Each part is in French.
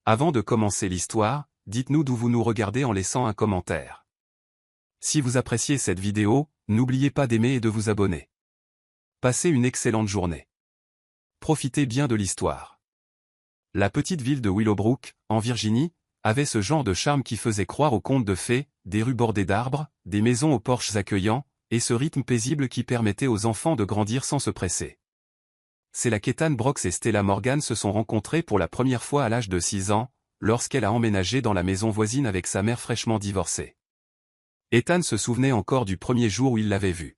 Avant de commencer l'histoire, dites-nous d'où vous nous regardez en laissant un commentaire. Si vous appréciez cette vidéo, n'oubliez pas d'aimer et de vous abonner. Passez une excellente journée. Profitez bien de l'histoire. La petite ville de Willowbrook, en Virginie, avait ce genre de charme qui faisait croire aux contes de fées, des rues bordées d'arbres, des maisons aux porches accueillants, et ce rythme paisible qui permettait aux enfants de grandir sans se presser. C'est là qu'Ethan Brooks et Stella Morgan se sont rencontrés pour la première fois à l'âge de 6 ans, lorsqu'elle a emménagé dans la maison voisine avec sa mère fraîchement divorcée. Ethan se souvenait encore du premier jour où il l'avait vue.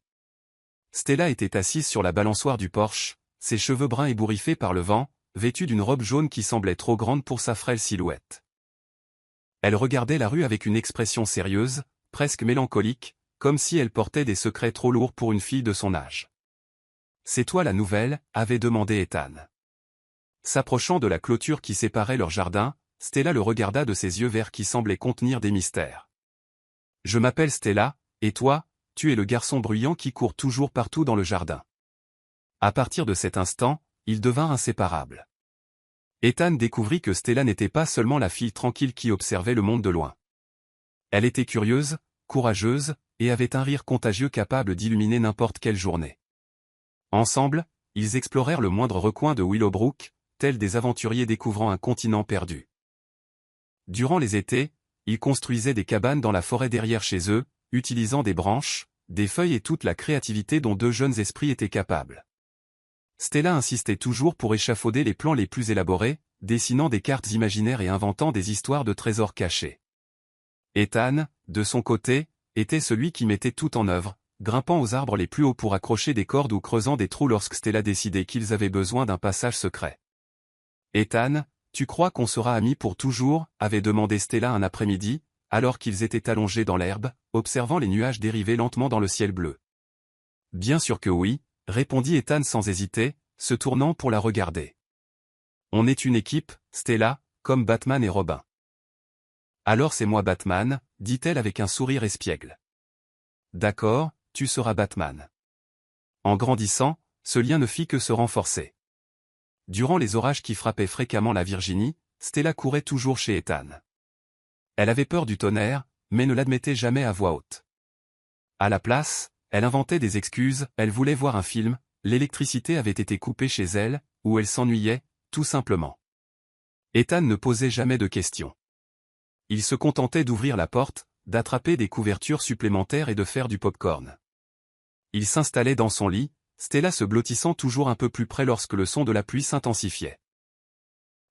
Stella était assise sur la balançoire du porche, ses cheveux bruns ébouriffés par le vent, vêtue d'une robe jaune qui semblait trop grande pour sa frêle silhouette. Elle regardait la rue avec une expression sérieuse, presque mélancolique, comme si elle portait des secrets trop lourds pour une fille de son âge. « C'est toi la nouvelle ?» avait demandé Ethan. S'approchant de la clôture qui séparait leur jardin, Stella le regarda de ses yeux verts qui semblaient contenir des mystères. « Je m'appelle Stella, et toi, tu es le garçon bruyant qui court toujours partout dans le jardin. » À partir de cet instant, ils devinrent inséparables. Ethan découvrit que Stella n'était pas seulement la fille tranquille qui observait le monde de loin. Elle était curieuse, courageuse, et avait un rire contagieux capable d'illuminer n'importe quelle journée. Ensemble, ils explorèrent le moindre recoin de Willowbrook, tels des aventuriers découvrant un continent perdu. Durant les étés, ils construisaient des cabanes dans la forêt derrière chez eux, utilisant des branches, des feuilles et toute la créativité dont deux jeunes esprits étaient capables. Stella insistait toujours pour échafauder les plans les plus élaborés, dessinant des cartes imaginaires et inventant des histoires de trésors cachés. Ethan, de son côté, était celui qui mettait tout en œuvre, grimpant aux arbres les plus hauts pour accrocher des cordes ou creusant des trous lorsque Stella décidait qu'ils avaient besoin d'un passage secret. « Ethan, tu crois qu'on sera amis pour toujours ?» avait demandé Stella un après-midi, alors qu'ils étaient allongés dans l'herbe, observant les nuages dériver lentement dans le ciel bleu. « Bien sûr que oui, » répondit Ethan sans hésiter, se tournant pour la regarder. « On est une équipe, Stella, comme Batman et Robin. »« Alors c'est moi Batman, » dit-elle avec un sourire espiègle. « D'accord, tu seras Batman. » En grandissant, ce lien ne fit que se renforcer. Durant les orages qui frappaient fréquemment la Virginie, Stella courait toujours chez Ethan. Elle avait peur du tonnerre, mais ne l'admettait jamais à voix haute. À la place, elle inventait des excuses, elle voulait voir un film, l'électricité avait été coupée chez elle, ou elle s'ennuyait, tout simplement. Ethan ne posait jamais de questions. Il se contentait d'ouvrir la porte, d'attraper des couvertures supplémentaires et de faire du pop-corn. Il s'installait dans son lit, Stella se blottissant toujours un peu plus près lorsque le son de la pluie s'intensifiait.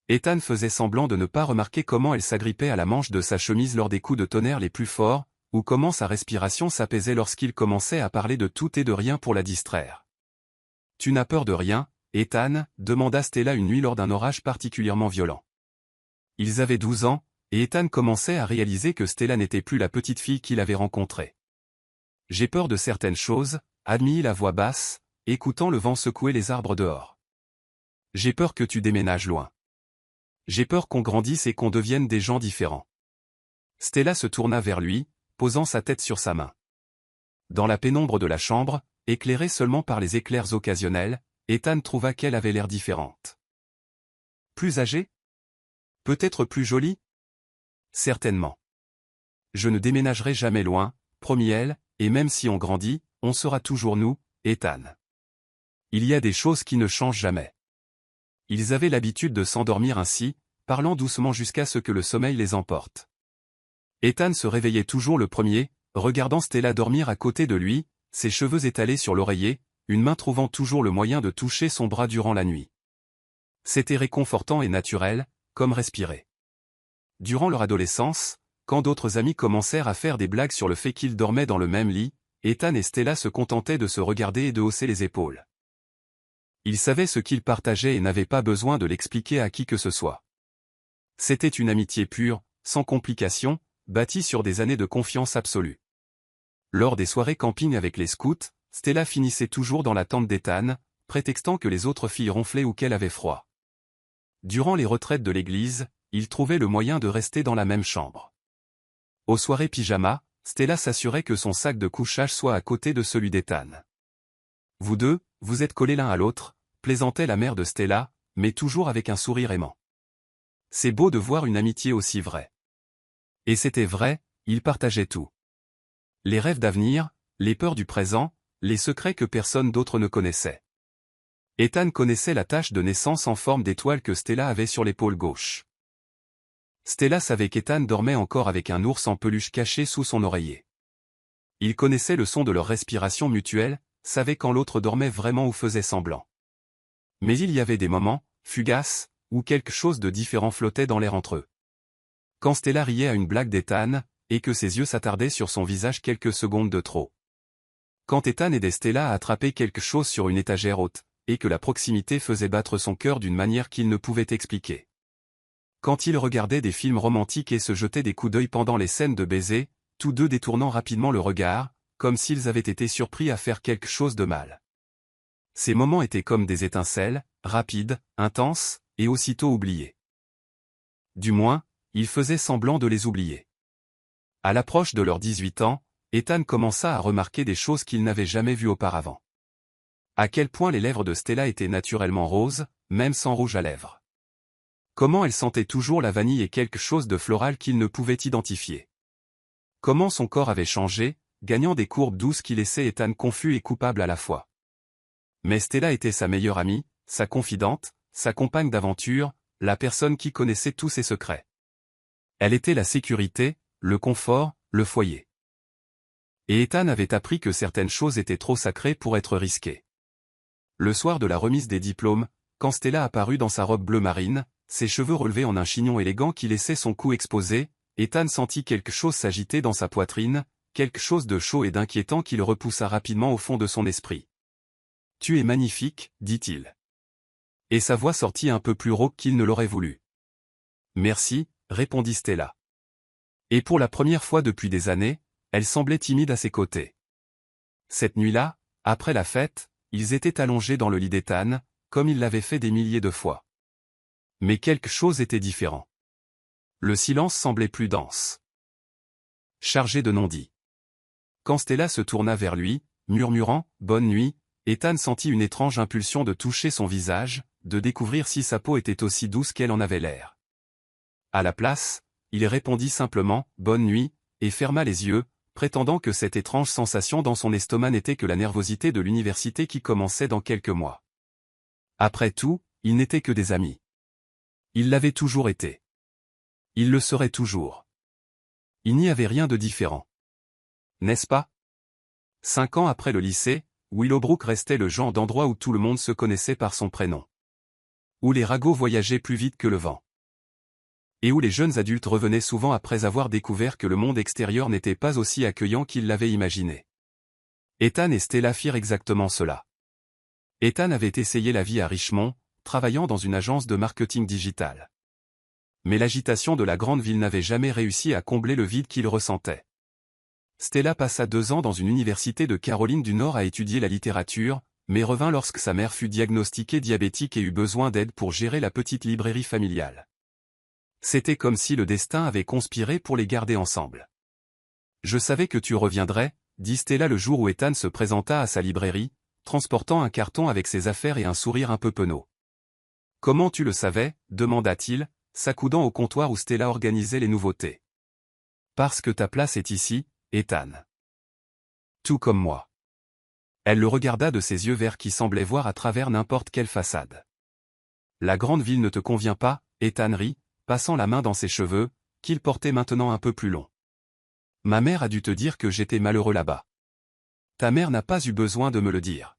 Ethan faisait semblant de ne pas remarquer comment elle s'agrippait à la manche de sa chemise lors des coups de tonnerre les plus forts, ou comment sa respiration s'apaisait lorsqu'il commençait à parler de tout et de rien pour la distraire. « Tu n'as peur de rien, Ethan ?» demanda Stella une nuit lors d'un orage particulièrement violent. Ils avaient 12 ans, et Ethan commençait à réaliser que Stella n'était plus la petite fille qu'il avait rencontrée. « J'ai peur de certaines choses, » admit la voix basse, écoutant le vent secouer les arbres dehors. « J'ai peur que tu déménages loin. J'ai peur qu'on grandisse et qu'on devienne des gens différents. » Stella se tourna vers lui, posant sa tête sur sa main. Dans la pénombre de la chambre, éclairée seulement par les éclairs occasionnels, Ethan trouva qu'elle avait l'air différente. Plus âgée? Peut-être plus jolie? Certainement. Je ne déménagerai jamais loin, promit-elle, et même si on grandit, on sera toujours nous, Ethan. Il y a des choses qui ne changent jamais. Ils avaient l'habitude de s'endormir ainsi, parlant doucement jusqu'à ce que le sommeil les emporte. Ethan se réveillait toujours le premier, regardant Stella dormir à côté de lui, ses cheveux étalés sur l'oreiller, une main trouvant toujours le moyen de toucher son bras durant la nuit. C'était réconfortant et naturel, comme respirer. Durant leur adolescence, quand d'autres amis commencèrent à faire des blagues sur le fait qu'ils dormaient dans le même lit, Ethan et Stella se contentaient de se regarder et de hausser les épaules. Ils savaient ce qu'ils partageaient et n'avaient pas besoin de l'expliquer à qui que ce soit. C'était une amitié pure, sans complications, bâtie sur des années de confiance absolue. Lors des soirées camping avec les scouts, Stella finissait toujours dans la tente d'Ethan, prétextant que les autres filles ronflaient ou qu'elle avait froid. Durant les retraites de l'église, ils trouvaient le moyen de rester dans la même chambre. Aux soirées pyjama, Stella s'assurait que son sac de couchage soit à côté de celui d'Ethan. « Vous deux, vous êtes collés l'un à l'autre », plaisantait la mère de Stella, mais toujours avec un sourire aimant. C'est beau de voir une amitié aussi vraie. Et c'était vrai, ils partageaient tout. Les rêves d'avenir, les peurs du présent, les secrets que personne d'autre ne connaissait. Ethan connaissait la tache de naissance en forme d'étoile que Stella avait sur l'épaule gauche. Stella savait qu'Ethan dormait encore avec un ours en peluche caché sous son oreiller. Il connaissait le son de leur respiration mutuelle, savait quand l'autre dormait vraiment ou faisait semblant. Mais il y avait des moments, fugaces, où quelque chose de différent flottait dans l'air entre eux. Quand Stella riait à une blague d'Ethan, et que ses yeux s'attardaient sur son visage quelques secondes de trop. Quand Ethan aidait Stella à attraper quelque chose sur une étagère haute, et que la proximité faisait battre son cœur d'une manière qu'il ne pouvait expliquer. Quand ils regardaient des films romantiques et se jetaient des coups d'œil pendant les scènes de baiser, tous deux détournant rapidement le regard, comme s'ils avaient été surpris à faire quelque chose de mal. Ces moments étaient comme des étincelles, rapides, intenses, et aussitôt oubliés. Du moins, ils faisaient semblant de les oublier. À l'approche de leurs 18 ans, Ethan commença à remarquer des choses qu'il n'avait jamais vues auparavant. À quel point les lèvres de Stella étaient naturellement roses, même sans rouge à lèvres. Comment elle sentait toujours la vanille et quelque chose de floral qu'il ne pouvait identifier. Comment son corps avait changé, gagnant des courbes douces qui laissaient Ethan confus et coupable à la fois. Mais Stella était sa meilleure amie, sa confidente, sa compagne d'aventure, la personne qui connaissait tous ses secrets. Elle était la sécurité, le confort, le foyer. Et Ethan avait appris que certaines choses étaient trop sacrées pour être risquées. Le soir de la remise des diplômes, quand Stella apparut dans sa robe bleu marine, ses cheveux relevés en un chignon élégant qui laissait son cou exposé, Ethan sentit quelque chose s'agiter dans sa poitrine, quelque chose de chaud et d'inquiétant qui le repoussa rapidement au fond de son esprit. « Tu es magnifique, dit-il. » Et sa voix sortit un peu plus rauque qu'il ne l'aurait voulu. « Merci, » répondit Stella. Et pour la première fois depuis des années, elle semblait timide à ses côtés. Cette nuit-là, après la fête, ils étaient allongés dans le lit d'Ethan, comme ils l'avaient fait des milliers de fois. Mais quelque chose était différent. Le silence semblait plus dense. Chargé de non-dits. Quand Stella se tourna vers lui, murmurant « Bonne nuit », Ethan sentit une étrange impulsion de toucher son visage, de découvrir si sa peau était aussi douce qu'elle en avait l'air. À la place, il répondit simplement « Bonne nuit » et ferma les yeux, prétendant que cette étrange sensation dans son estomac n'était que la nervosité de l'université qui commençait dans quelques mois. Après tout, ils n'étaient que des amis. Ils l'avaient toujours été. Ils le seraient toujours. Il n'y avait rien de différent. N'est-ce pas? 5 ans après le lycée, Willowbrook restait le genre d'endroit où tout le monde se connaissait par son prénom. Où les ragots voyageaient plus vite que le vent. Et où les jeunes adultes revenaient souvent après avoir découvert que le monde extérieur n'était pas aussi accueillant qu'ils l'avaient imaginé. Ethan et Stella firent exactement cela. Ethan avait essayé la vie à Richmond, travaillant dans une agence de marketing digital. Mais l'agitation de la grande ville n'avait jamais réussi à combler le vide qu'il ressentait. Stella passa 2 ans dans une université de Caroline du Nord à étudier la littérature, mais revint lorsque sa mère fut diagnostiquée diabétique et eut besoin d'aide pour gérer la petite librairie familiale. C'était comme si le destin avait conspiré pour les garder ensemble. « Je savais que tu reviendrais », dit Stella le jour où Ethan se présenta à sa librairie, transportant un carton avec ses affaires et un sourire un peu penaud. « Comment tu le savais ?» demanda-t-il, s'accoudant au comptoir où Stella organisait les nouveautés. « Parce que ta place est ici, Ethan. Tout comme moi. » Elle le regarda de ses yeux verts qui semblaient voir à travers n'importe quelle façade. « La grande ville ne te convient pas ?» Ethan rit, passant la main dans ses cheveux, qu'il portait maintenant un peu plus longs. « Ma mère a dû te dire que j'étais malheureux là-bas. Ta mère n'a pas eu besoin de me le dire.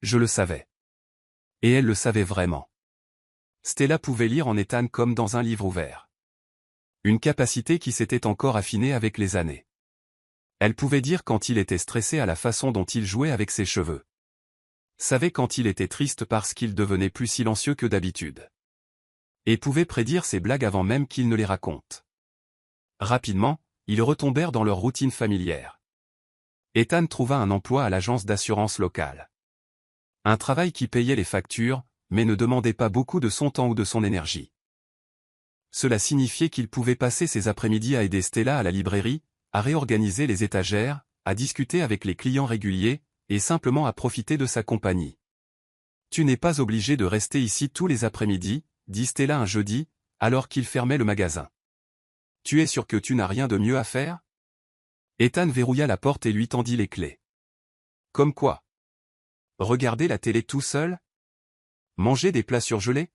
Je le savais. Et elle le savait vraiment. » Stella pouvait lire en Ethan comme dans un livre ouvert. Une capacité qui s'était encore affinée avec les années. Elle pouvait dire quand il était stressé à la façon dont il jouait avec ses cheveux. Savait quand il était triste parce qu'il devenait plus silencieux que d'habitude. Et pouvait prédire ses blagues avant même qu'il ne les raconte. Rapidement, ils retombèrent dans leur routine familière. Ethan trouva un emploi à l'agence d'assurance locale. Un travail qui payait les factures, mais ne demandait pas beaucoup de son temps ou de son énergie. Cela signifiait qu'il pouvait passer ses après-midi à aider Stella à la librairie, à réorganiser les étagères, à discuter avec les clients réguliers, et simplement à profiter de sa compagnie. « Tu n'es pas obligé de rester ici tous les après-midi », dit Stella un jeudi, alors qu'il fermait le magasin. Tu es sûr que tu n'as rien de mieux à faire? Ethan verrouilla la porte et lui tendit les clés. Comme quoi? Regarder la télé tout seul? Manger des plats surgelés?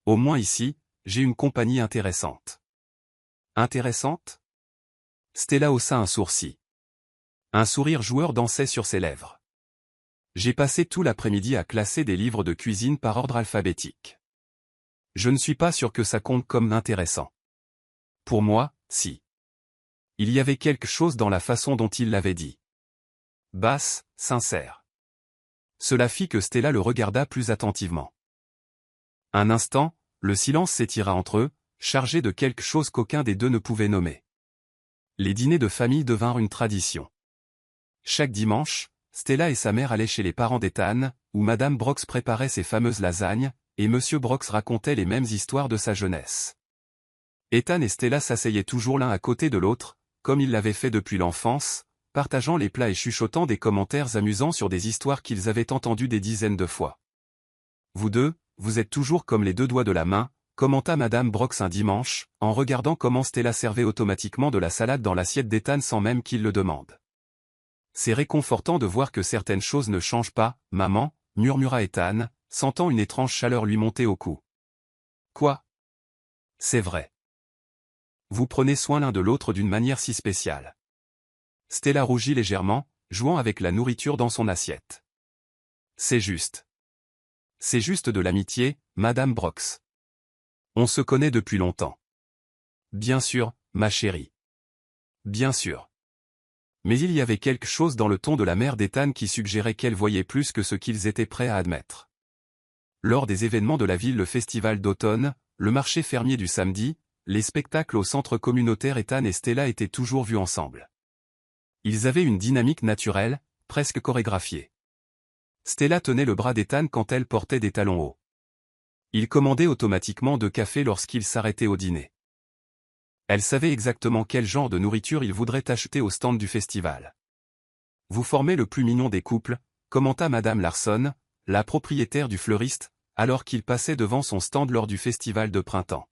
Au moins ici, j'ai une compagnie intéressante. Intéressante? Stella haussa un sourcil. Un sourire joueur dansait sur ses lèvres. J'ai passé tout l'après-midi à classer des livres de cuisine par ordre alphabétique. Je ne suis pas sûr que ça compte comme intéressant. Pour moi, si. Il y avait quelque chose dans la façon dont il l'avait dit. Basse, sincère. Cela fit que Stella le regarda plus attentivement. Un instant, le silence s'étira entre eux, chargé de quelque chose qu'aucun des deux ne pouvait nommer. Les dîners de famille devinrent une tradition. Chaque dimanche, Stella et sa mère allaient chez les parents d'Ethan, où Madame Brox préparait ses fameuses lasagnes, et Monsieur Brox racontait les mêmes histoires de sa jeunesse. Ethan et Stella s'asseyaient toujours l'un à côté de l'autre, comme ils l'avaient fait depuis l'enfance, partageant les plats et chuchotant des commentaires amusants sur des histoires qu'ils avaient entendues des dizaines de fois. Vous deux, vous êtes toujours comme les deux doigts de la main, commenta Madame Brox un dimanche, en regardant comment Stella servait automatiquement de la salade dans l'assiette d'Ethan sans même qu'il le demande. C'est réconfortant de voir que certaines choses ne changent pas, maman, murmura Ethan, sentant une étrange chaleur lui monter au cou. Quoi? C'est vrai. Vous prenez soin l'un de l'autre d'une manière si spéciale. Stella rougit légèrement, jouant avec la nourriture dans son assiette. C'est juste. C'est juste de l'amitié, Madame Brox. On se connaît depuis longtemps. Bien sûr, ma chérie. Bien sûr. Mais il y avait quelque chose dans le ton de la mère d'Ethan qui suggérait qu'elle voyait plus que ce qu'ils étaient prêts à admettre. Lors des événements de la ville, le festival d'automne, le marché fermier du samedi, les spectacles au centre communautaire, Ethan et Stella étaient toujours vus ensemble. Ils avaient une dynamique naturelle, presque chorégraphiée. Stella tenait le bras d'Ethan quand elle portait des talons hauts. Il commandait automatiquement 2 cafés lorsqu'il s'arrêtait au dîner. Elle savait exactement quel genre de nourriture il voudrait acheter au stand du festival. Vous formez le plus mignon des couples, commenta Madame Larson, la propriétaire du fleuriste, alors qu'il passait devant son stand lors du festival de printemps.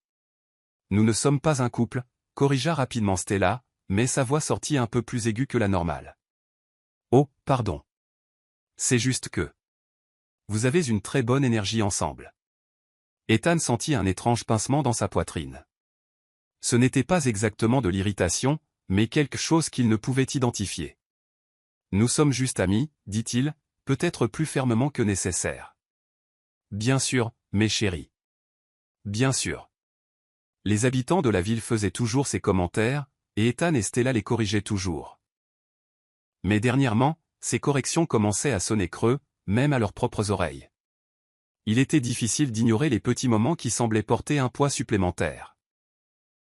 Nous ne sommes pas un couple, corrigea rapidement Stella, mais sa voix sortit un peu plus aiguë que la normale. Oh, pardon. C'est juste que... Vous avez une très bonne énergie ensemble. Ethan sentit un étrange pincement dans sa poitrine. Ce n'était pas exactement de l'irritation, mais quelque chose qu'il ne pouvait identifier. Nous sommes juste amis, dit-il, peut-être plus fermement que nécessaire. Bien sûr, mes chéris. Bien sûr. Les habitants de la ville faisaient toujours ces commentaires, et Ethan et Stella les corrigeaient toujours. Mais dernièrement, ces corrections commençaient à sonner creux, même à leurs propres oreilles. Il était difficile d'ignorer les petits moments qui semblaient porter un poids supplémentaire.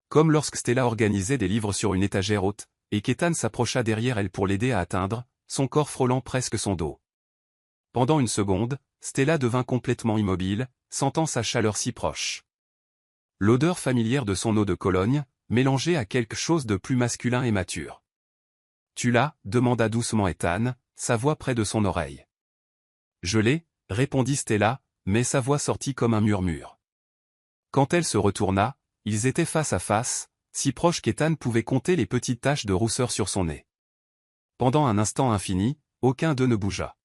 Comme lorsque Stella organisait des livres sur une étagère haute, et qu'Ethan s'approcha derrière elle pour l'aider à atteindre, son corps frôlant presque son dos. Pendant une seconde, Stella devint complètement immobile, sentant sa chaleur si proche. L'odeur familière de son eau de Cologne, mélangée à quelque chose de plus masculin et mature. Tu l'as, demanda doucement Ethan, sa voix près de son oreille. Je l'ai, répondit Stella, mais sa voix sortit comme un murmure. Quand elle se retourna, ils étaient face à face, si proches qu'Ethan pouvait compter les petites taches de rousseur sur son nez. Pendant un instant infini, aucun d'eux ne bougea.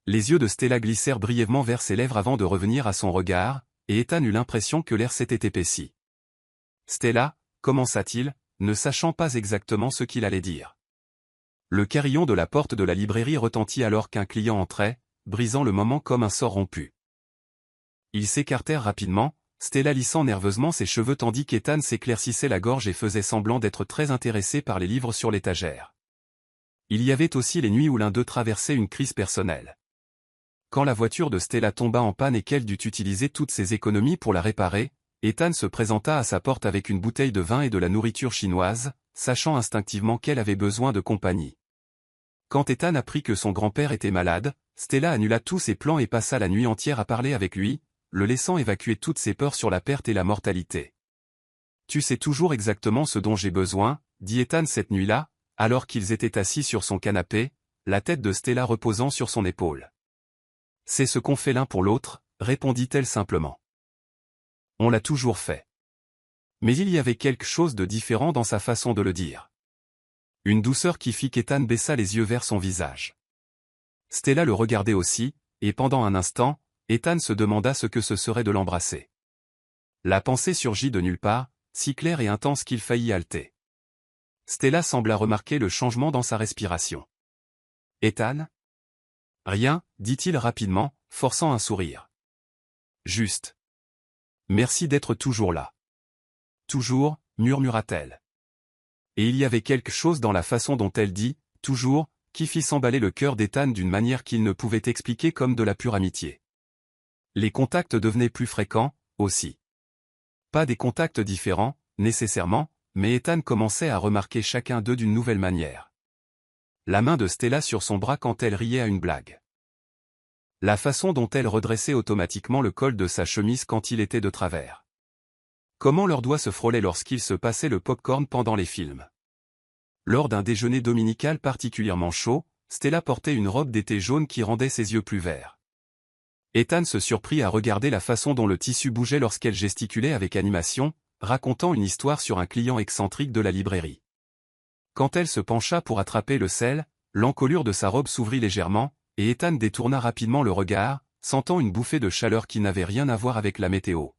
Les yeux de Stella glissèrent brièvement vers ses lèvres avant de revenir à son regard, et Ethan eut l'impression que l'air s'était épaissi. Stella, commença-t-il, ne sachant pas exactement ce qu'il allait dire. Le carillon de la porte de la librairie retentit alors qu'un client entrait, brisant le moment comme un sort rompu. Ils s'écartèrent rapidement, Stella lissant nerveusement ses cheveux tandis qu'Ethan s'éclaircissait la gorge et faisait semblant d'être très intéressé par les livres sur l'étagère. Il y avait aussi les nuits où l'un d'eux traversait une crise personnelle. Quand la voiture de Stella tomba en panne et qu'elle dut utiliser toutes ses économies pour la réparer, Ethan se présenta à sa porte avec une bouteille de vin et de la nourriture chinoise, sachant instinctivement qu'elle avait besoin de compagnie. Quand Ethan apprit que son grand-père était malade, Stella annula tous ses plans et passa la nuit entière à parler avec lui, le laissant évacuer toutes ses peurs sur la perte et la mortalité. Tu sais toujours exactement ce dont j'ai besoin, dit Ethan cette nuit-là, alors qu'ils étaient assis sur son canapé, la tête de Stella reposant sur son épaule. C'est ce qu'on fait l'un pour l'autre, répondit-elle simplement. On l'a toujours fait. Mais il y avait quelque chose de différent dans sa façon de le dire. Une douceur qui fit qu'Ethan baissa les yeux vers son visage. Stella le regardait aussi, et pendant un instant, Ethan se demanda ce que ce serait de l'embrasser. La pensée surgit de nulle part, si claire et intense qu'il faillit halter. Stella sembla remarquer le changement dans sa respiration. « Ethan ?»« Rien, dit-il rapidement, forçant un sourire. « Juste. Merci d'être toujours là. »« Toujours » murmura-t-elle. Et il y avait quelque chose dans la façon dont elle dit « toujours » qui fit s'emballer le cœur d'Ethan d'une manière qu'il ne pouvait expliquer comme de la pure amitié. Les contacts devenaient plus fréquents, aussi. Pas des contacts différents, nécessairement, mais Ethan commençait à remarquer chacun d'eux d'une nouvelle manière. La main de Stella sur son bras quand elle riait à une blague. La façon dont elle redressait automatiquement le col de sa chemise quand il était de travers. Comment leurs doigts se frôlaient lorsqu'ils se passaient le pop-corn pendant les films. Lors d'un déjeuner dominical particulièrement chaud, Stella portait une robe d'été jaune qui rendait ses yeux plus verts. Ethan se surprit à regarder la façon dont le tissu bougeait lorsqu'elle gesticulait avec animation, racontant une histoire sur un client excentrique de la librairie. Quand elle se pencha pour attraper le sel, l'encolure de sa robe s'ouvrit légèrement, et Ethan détourna rapidement le regard, sentant une bouffée de chaleur qui n'avait rien à voir avec la météo.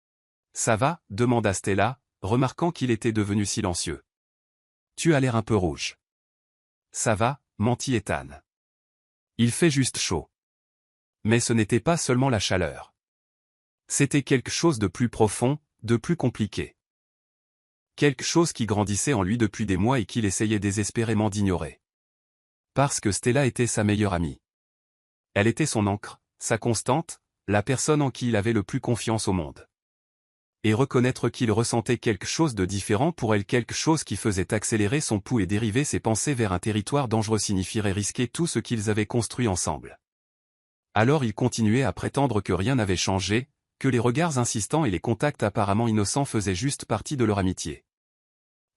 « Ça va ?» demanda Stella, remarquant qu'il était devenu silencieux. « Tu as l'air un peu rouge. »« Ça va ?» mentit Ethan. « Il fait juste chaud. » Mais ce n'était pas seulement la chaleur. C'était quelque chose de plus profond, de plus compliqué. Quelque chose qui grandissait en lui depuis des mois et qu'il essayait désespérément d'ignorer. Parce que Stella était sa meilleure amie. Elle était son ancre, sa constante, la personne en qui il avait le plus confiance au monde. Et reconnaître qu'il ressentait quelque chose de différent pour elle, quelque chose qui faisait accélérer son pouls et dériver ses pensées vers un territoire dangereux signifierait risquer tout ce qu'ils avaient construit ensemble. Alors il continuait à prétendre que rien n'avait changé, que les regards insistants et les contacts apparemment innocents faisaient juste partie de leur amitié.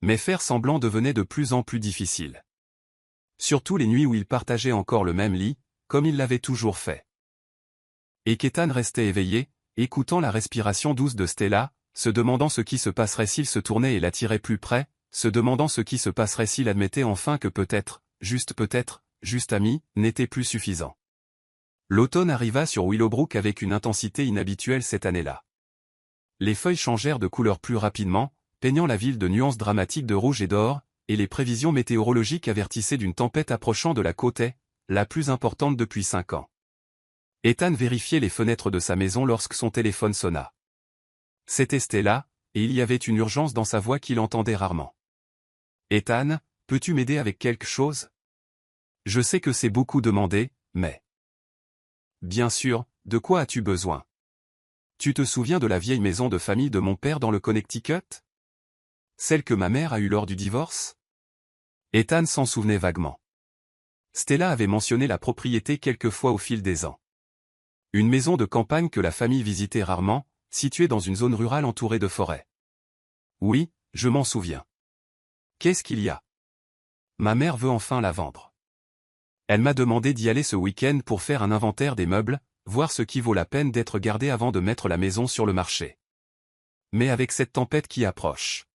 Mais faire semblant devenait de plus en plus difficile. Surtout les nuits où ils partageaient encore le même lit, comme ils l'avaient toujours fait. Et qu'Ethan restait éveillé, écoutant la respiration douce de Stella, se demandant ce qui se passerait s'il se tournait et l'attirait plus près, se demandant ce qui se passerait s'il admettait enfin que peut-être, juste ami, n'était plus suffisant. L'automne arriva sur Willowbrook avec une intensité inhabituelle cette année-là. Les feuilles changèrent de couleur plus rapidement, peignant la ville de nuances dramatiques de rouge et d'or, et les prévisions météorologiques avertissaient d'une tempête approchant de la côte est, la plus importante depuis 5 ans. Ethan vérifiait les fenêtres de sa maison lorsque son téléphone sonna. C'était Stella, et il y avait une urgence dans sa voix qu'il entendait rarement. « Ethan, peux-tu m'aider avec quelque chose ? Je sais que c'est beaucoup demandé, mais... » Bien sûr, de quoi as-tu besoin ? Tu te souviens de la vieille maison de famille de mon père dans le Connecticut ? Celle que ma mère a eue lors du divorce ? Ethan s'en souvenait vaguement. Stella avait mentionné la propriété quelques fois au fil des ans. Une maison de campagne que la famille visitait rarement, située dans une zone rurale entourée de forêts. Oui, je m'en souviens. Qu'est-ce qu'il y a ? Ma mère veut enfin la vendre. Elle m'a demandé d'y aller ce week-end pour faire un inventaire des meubles, voir ce qui vaut la peine d'être gardé avant de mettre la maison sur le marché. Mais avec cette tempête qui approche.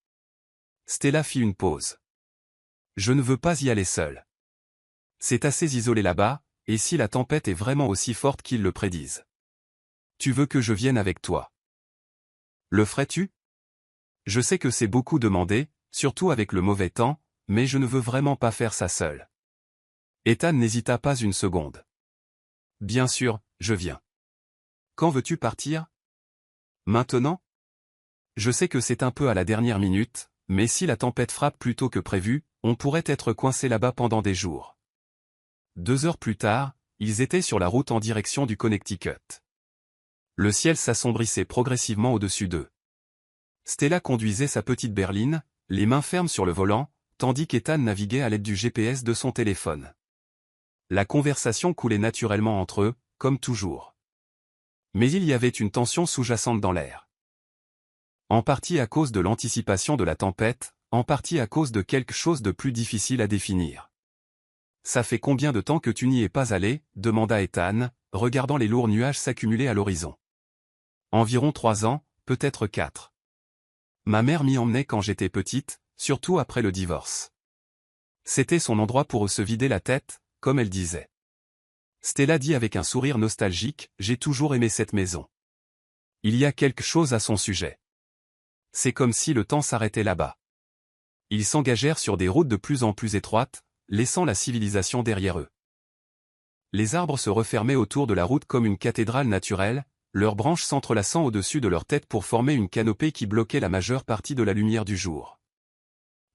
Stella fit une pause. Je ne veux pas y aller seule. C'est assez isolé là-bas, et si la tempête est vraiment aussi forte qu'ils le prédisent. Tu veux que je vienne avec toi? Le ferais-tu? Je sais que c'est beaucoup demandé, surtout avec le mauvais temps, mais je ne veux vraiment pas faire ça seul. Ethan n'hésita pas une seconde. Bien sûr, je viens. Quand veux-tu partir? Maintenant? Je sais que c'est un peu à la dernière minute, mais si la tempête frappe plus tôt que prévu, on pourrait être coincé là-bas pendant des jours. 2 heures plus tard, ils étaient sur la route en direction du Connecticut. Le ciel s'assombrissait progressivement au-dessus d'eux. Stella conduisait sa petite berline, les mains fermes sur le volant, tandis qu'Ethan naviguait à l'aide du GPS de son téléphone. La conversation coulait naturellement entre eux, comme toujours. Mais il y avait une tension sous-jacente dans l'air. En partie à cause de l'anticipation de la tempête, en partie à cause de quelque chose de plus difficile à définir. « Ça fait combien de temps que tu n'y es pas allé ?» demanda Ethan, regardant les lourds nuages s'accumuler à l'horizon. « Environ 3 ans, peut-être 4. Ma mère m'y emmenait quand j'étais petite, surtout après le divorce. C'était son endroit pour se vider la tête, comme elle disait. Stella dit avec un sourire nostalgique, « J'ai toujours aimé cette maison. » Il y a quelque chose à son sujet. C'est comme si le temps s'arrêtait là-bas. Ils s'engagèrent sur des routes de plus en plus étroites, laissant la civilisation derrière eux. Les arbres se refermaient autour de la route comme une cathédrale naturelle, leurs branches s'entrelaçant au-dessus de leur tête pour former une canopée qui bloquait la majeure partie de la lumière du jour.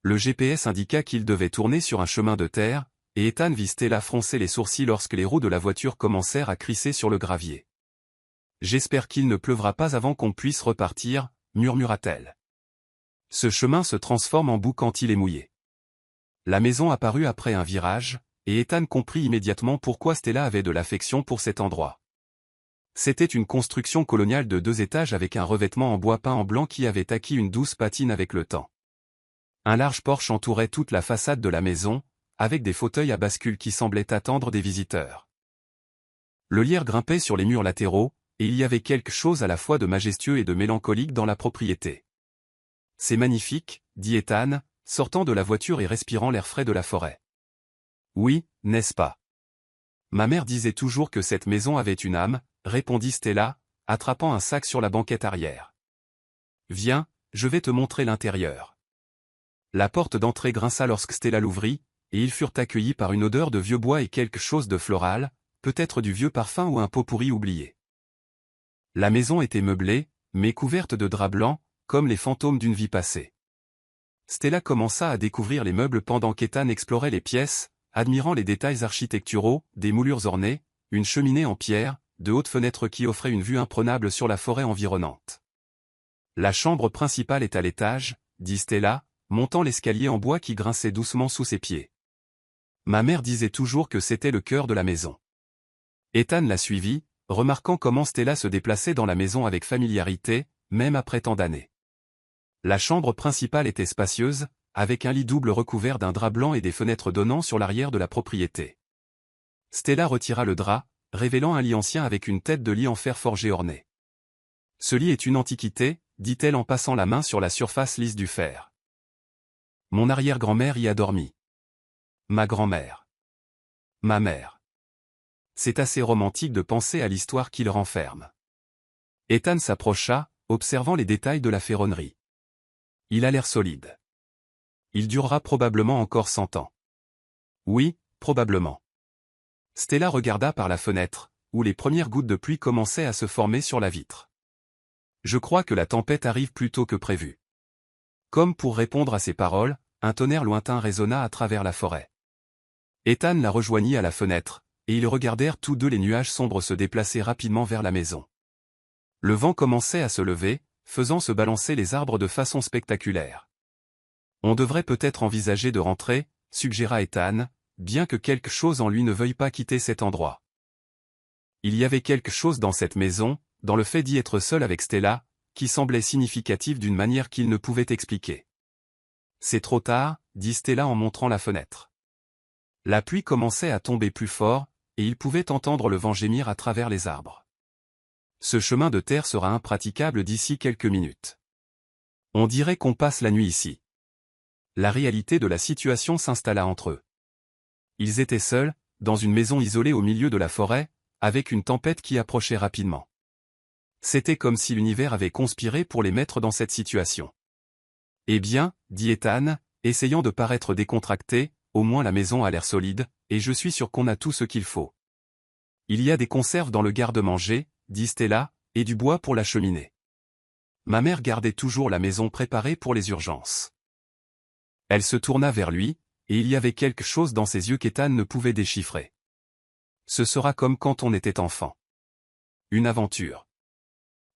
Le GPS indiqua qu'il devait tourner sur un chemin de terre, et Ethan vit Stella froncer les sourcils lorsque les roues de la voiture commencèrent à crisser sur le gravier. « J'espère qu'il ne pleuvra pas avant qu'on puisse repartir, » murmura-t-elle. Ce chemin se transforme en boue quand il est mouillé. La maison apparut après un virage, et Ethan comprit immédiatement pourquoi Stella avait de l'affection pour cet endroit. C'était une construction coloniale de 2 étages avec un revêtement en bois peint en blanc qui avait acquis une douce patine avec le temps. Un large porche entourait toute la façade de la maison, avec des fauteuils à bascule qui semblaient attendre des visiteurs. Le lierre grimpait sur les murs latéraux, et il y avait quelque chose à la fois de majestueux et de mélancolique dans la propriété. « C'est magnifique, » dit Ethan, sortant de la voiture et respirant l'air frais de la forêt. « Oui, n'est-ce pas? Ma mère disait toujours que cette maison avait une âme, » répondit Stella, attrapant un sac sur la banquette arrière. « Viens, je vais te montrer l'intérieur. » La porte d'entrée grinça lorsque Stella l'ouvrit, et ils furent accueillis par une odeur de vieux bois et quelque chose de floral, peut-être du vieux parfum ou un pot pourri oublié. La maison était meublée, mais couverte de draps blancs, comme les fantômes d'une vie passée. Stella commença à découvrir les meubles pendant qu'Ethan explorait les pièces, admirant les détails architecturaux, des moulures ornées, une cheminée en pierre, de hautes fenêtres qui offraient une vue imprenable sur la forêt environnante. « La chambre principale est à l'étage, » dit Stella, montant l'escalier en bois qui grinçait doucement sous ses pieds. Ma mère disait toujours que c'était le cœur de la maison. Ethan la suivit, remarquant comment Stella se déplaçait dans la maison avec familiarité, même après tant d'années. La chambre principale était spacieuse, avec un lit double recouvert d'un drap blanc et des fenêtres donnant sur l'arrière de la propriété. Stella retira le drap, révélant un lit ancien avec une tête de lit en fer forgé ornée. « Ce lit est une antiquité, » dit-elle en passant la main sur la surface lisse du fer. « Mon arrière-grand-mère y a dormi. Ma grand-mère. Ma mère. » C'est assez romantique de penser à l'histoire qu'il renferme. Ethan s'approcha, observant les détails de la ferronnerie. Il a l'air solide. Il durera probablement encore 100 ans. Oui, probablement. Stella regarda par la fenêtre, où les premières gouttes de pluie commençaient à se former sur la vitre. Je crois que la tempête arrive plus tôt que prévu. Comme pour répondre à ces paroles, un tonnerre lointain résonna à travers la forêt. Ethan la rejoignit à la fenêtre, et ils regardèrent tous deux les nuages sombres se déplacer rapidement vers la maison. Le vent commençait à se lever, faisant se balancer les arbres de façon spectaculaire. On devrait peut-être envisager de rentrer, suggéra Ethan, bien que quelque chose en lui ne veuille pas quitter cet endroit. Il y avait quelque chose dans cette maison, dans le fait d'y être seul avec Stella, qui semblait significatif d'une manière qu'il ne pouvait expliquer. « C'est trop tard, » dit Stella en montrant la fenêtre. La pluie commençait à tomber plus fort, et il pouvait entendre le vent gémir à travers les arbres. Ce chemin de terre sera impraticable d'ici quelques minutes. On dirait qu'on passe la nuit ici. La réalité de la situation s'installa entre eux. Ils étaient seuls, dans une maison isolée au milieu de la forêt, avec une tempête qui approchait rapidement. C'était comme si l'univers avait conspiré pour les mettre dans cette situation. « Eh bien, » dit Ethan, essayant de paraître décontracté, « au moins la maison a l'air solide, et je suis sûr qu'on a tout ce qu'il faut. » « Il y a des conserves dans le garde-manger, » dit Stella, « et du bois pour la cheminée. » Ma mère gardait toujours la maison préparée pour les urgences. Elle se tourna vers lui, et il y avait quelque chose dans ses yeux qu'Ethan ne pouvait déchiffrer. « Ce sera comme quand on était enfant. Une aventure. »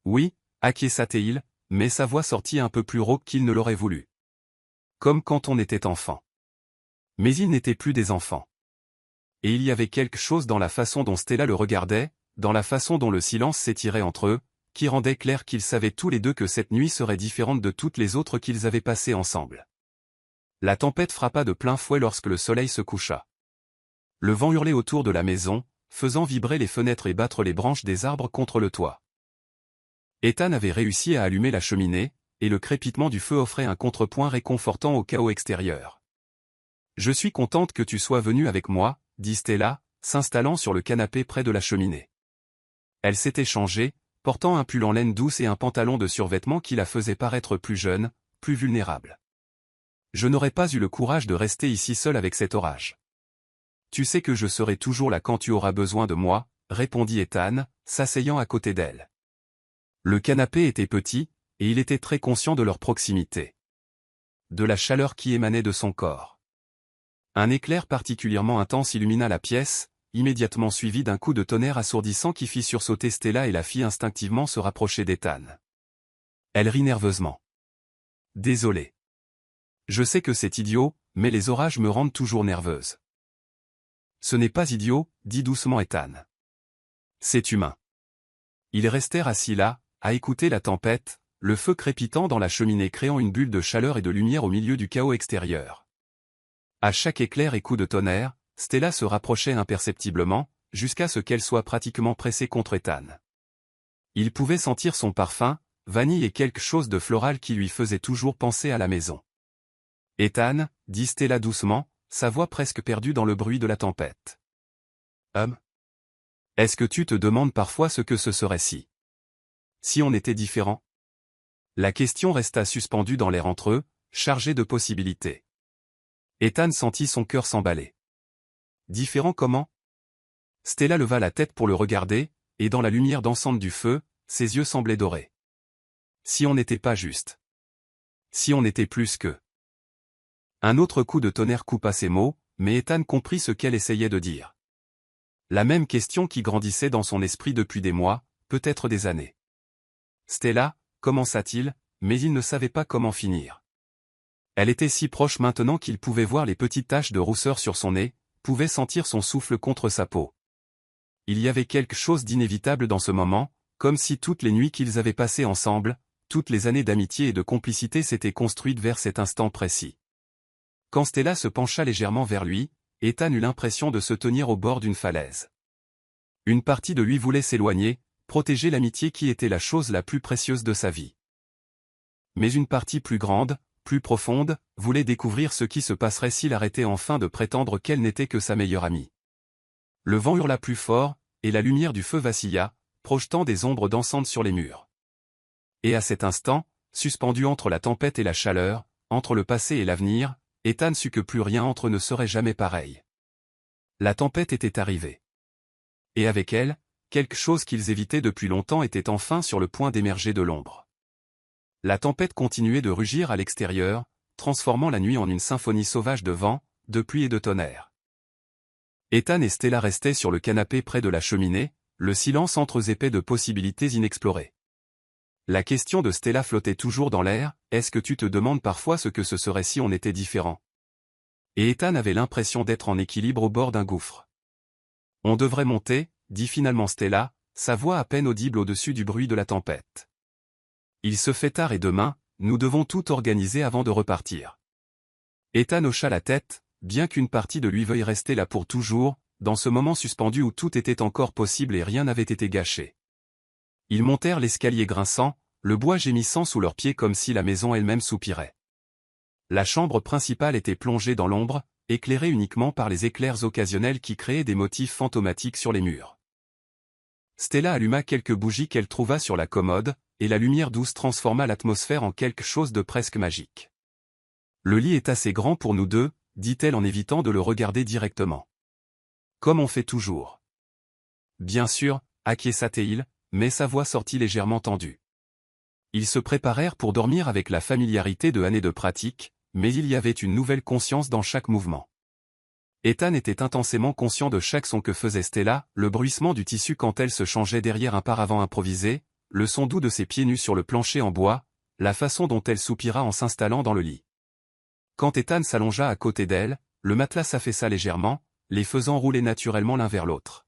« Oui, » acquiesça-t-il, mais sa voix sortit un peu plus rauque qu'il ne l'aurait voulu. « Comme quand on était enfant. » Mais ils n'étaient plus des enfants. Et il y avait quelque chose dans la façon dont Stella le regardait, dans la façon dont le silence s'étirait entre eux, qui rendait clair qu'ils savaient tous les deux que cette nuit serait différente de toutes les autres qu'ils avaient passées ensemble. La tempête frappa de plein fouet lorsque le soleil se coucha. Le vent hurlait autour de la maison, faisant vibrer les fenêtres et battre les branches des arbres contre le toit. Ethan avait réussi à allumer la cheminée, et le crépitement du feu offrait un contrepoint réconfortant au chaos extérieur. « Je suis contente que tu sois venue avec moi, » dit Stella, s'installant sur le canapé près de la cheminée. Elle s'était changée, portant un pull en laine douce et un pantalon de survêtement qui la faisait paraître plus jeune, plus vulnérable. « Je n'aurais pas eu le courage de rester ici seule avec cet orage. Tu sais que je serai toujours là quand tu auras besoin de moi, » répondit Ethan, s'asseyant à côté d'elle. Le canapé était petit, et il était très conscient de leur proximité. De la chaleur qui émanait de son corps. Un éclair particulièrement intense illumina la pièce, immédiatement suivi d'un coup de tonnerre assourdissant qui fit sursauter Stella et la fit instinctivement se rapprocher d'Ethan. Elle rit nerveusement. « Désolé. Je sais que c'est idiot, mais les orages me rendent toujours nerveuse. » « Ce n'est pas idiot, » dit doucement Ethan. « C'est humain. » Ils restèrent assis là, à écouter la tempête, le feu crépitant dans la cheminée créant une bulle de chaleur et de lumière au milieu du chaos extérieur. À chaque éclair et coup de tonnerre, Stella se rapprochait imperceptiblement, jusqu'à ce qu'elle soit pratiquement pressée contre Ethan. Il pouvait sentir son parfum, vanille et quelque chose de floral qui lui faisait toujours penser à la maison. « Ethan, » dit Stella doucement, sa voix presque perdue dans le bruit de la tempête. « Est-ce que tu te demandes parfois ce que ce serait si on était différent ?» La question resta suspendue dans l'air entre eux, chargée de possibilités. Ethan sentit son cœur s'emballer. Différent comment? Stella leva la tête pour le regarder, et dans la lumière dansante du feu, ses yeux semblaient dorés. Si on n'était pas juste. Si on était plus que. Un autre coup de tonnerre coupa ses mots, mais Ethan comprit ce qu'elle essayait de dire. La même question qui grandissait dans son esprit depuis des mois, peut-être des années. Stella, commença-t-il, mais il ne savait pas comment finir. Elle était si proche maintenant qu'il pouvait voir les petites taches de rousseur sur son nez, pouvait sentir son souffle contre sa peau. Il y avait quelque chose d'inévitable dans ce moment, comme si toutes les nuits qu'ils avaient passées ensemble, toutes les années d'amitié et de complicité s'étaient construites vers cet instant précis. Quand Stella se pencha légèrement vers lui, Ethan eut l'impression de se tenir au bord d'une falaise. Une partie de lui voulait s'éloigner, protéger l'amitié qui était la chose la plus précieuse de sa vie. Mais une partie plus grande, plus profonde, voulait découvrir ce qui se passerait s'il arrêtait enfin de prétendre qu'elle n'était que sa meilleure amie. Le vent hurla plus fort, et la lumière du feu vacilla, projetant des ombres dansantes sur les murs. Et à cet instant, suspendu entre la tempête et la chaleur, entre le passé et l'avenir, Ethan sut que plus rien entre eux ne serait jamais pareil. La tempête était arrivée. Et avec elle, quelque chose qu'ils évitaient depuis longtemps était enfin sur le point d'émerger de l'ombre. La tempête continuait de rugir à l'extérieur, transformant la nuit en une symphonie sauvage de vent, de pluie et de tonnerre. Ethan et Stella restaient sur le canapé près de la cheminée, le silence entre eux épais de possibilités inexplorées. La question de Stella flottait toujours dans l'air, « Est-ce que tu te demandes parfois ce que ce serait si on était différent ?» Et Ethan avait l'impression d'être en équilibre au bord d'un gouffre. « On devrait monter, » dit finalement Stella, sa voix à peine audible au-dessus du bruit de la tempête. « Il se fait tard et demain, nous devons tout organiser avant de repartir. » Ethan hocha la tête, bien qu'une partie de lui veuille rester là pour toujours, dans ce moment suspendu où tout était encore possible et rien n'avait été gâché. Ils montèrent l'escalier grinçant, le bois gémissant sous leurs pieds comme si la maison elle-même soupirait. La chambre principale était plongée dans l'ombre, éclairée uniquement par les éclairs occasionnels qui créaient des motifs fantomatiques sur les murs. Stella alluma quelques bougies qu'elle trouva sur la commode, et la lumière douce transforma l'atmosphère en quelque chose de presque magique. « Le lit est assez grand pour nous deux, » dit-elle en évitant de le regarder directement. « Comme on fait toujours. »« Bien sûr, » acquiesça-t-il, mais sa voix sortit légèrement tendue. Ils se préparèrent pour dormir avec la familiarité de années de pratique, mais il y avait une nouvelle conscience dans chaque mouvement. Ethan était intensément conscient de chaque son que faisait Stella, le bruissement du tissu quand elle se changeait derrière un paravent improvisé, le son doux de ses pieds nus sur le plancher en bois, la façon dont elle soupira en s'installant dans le lit. Quand Ethan s'allongea à côté d'elle, le matelas s'affaissa légèrement, les faisant rouler naturellement l'un vers l'autre.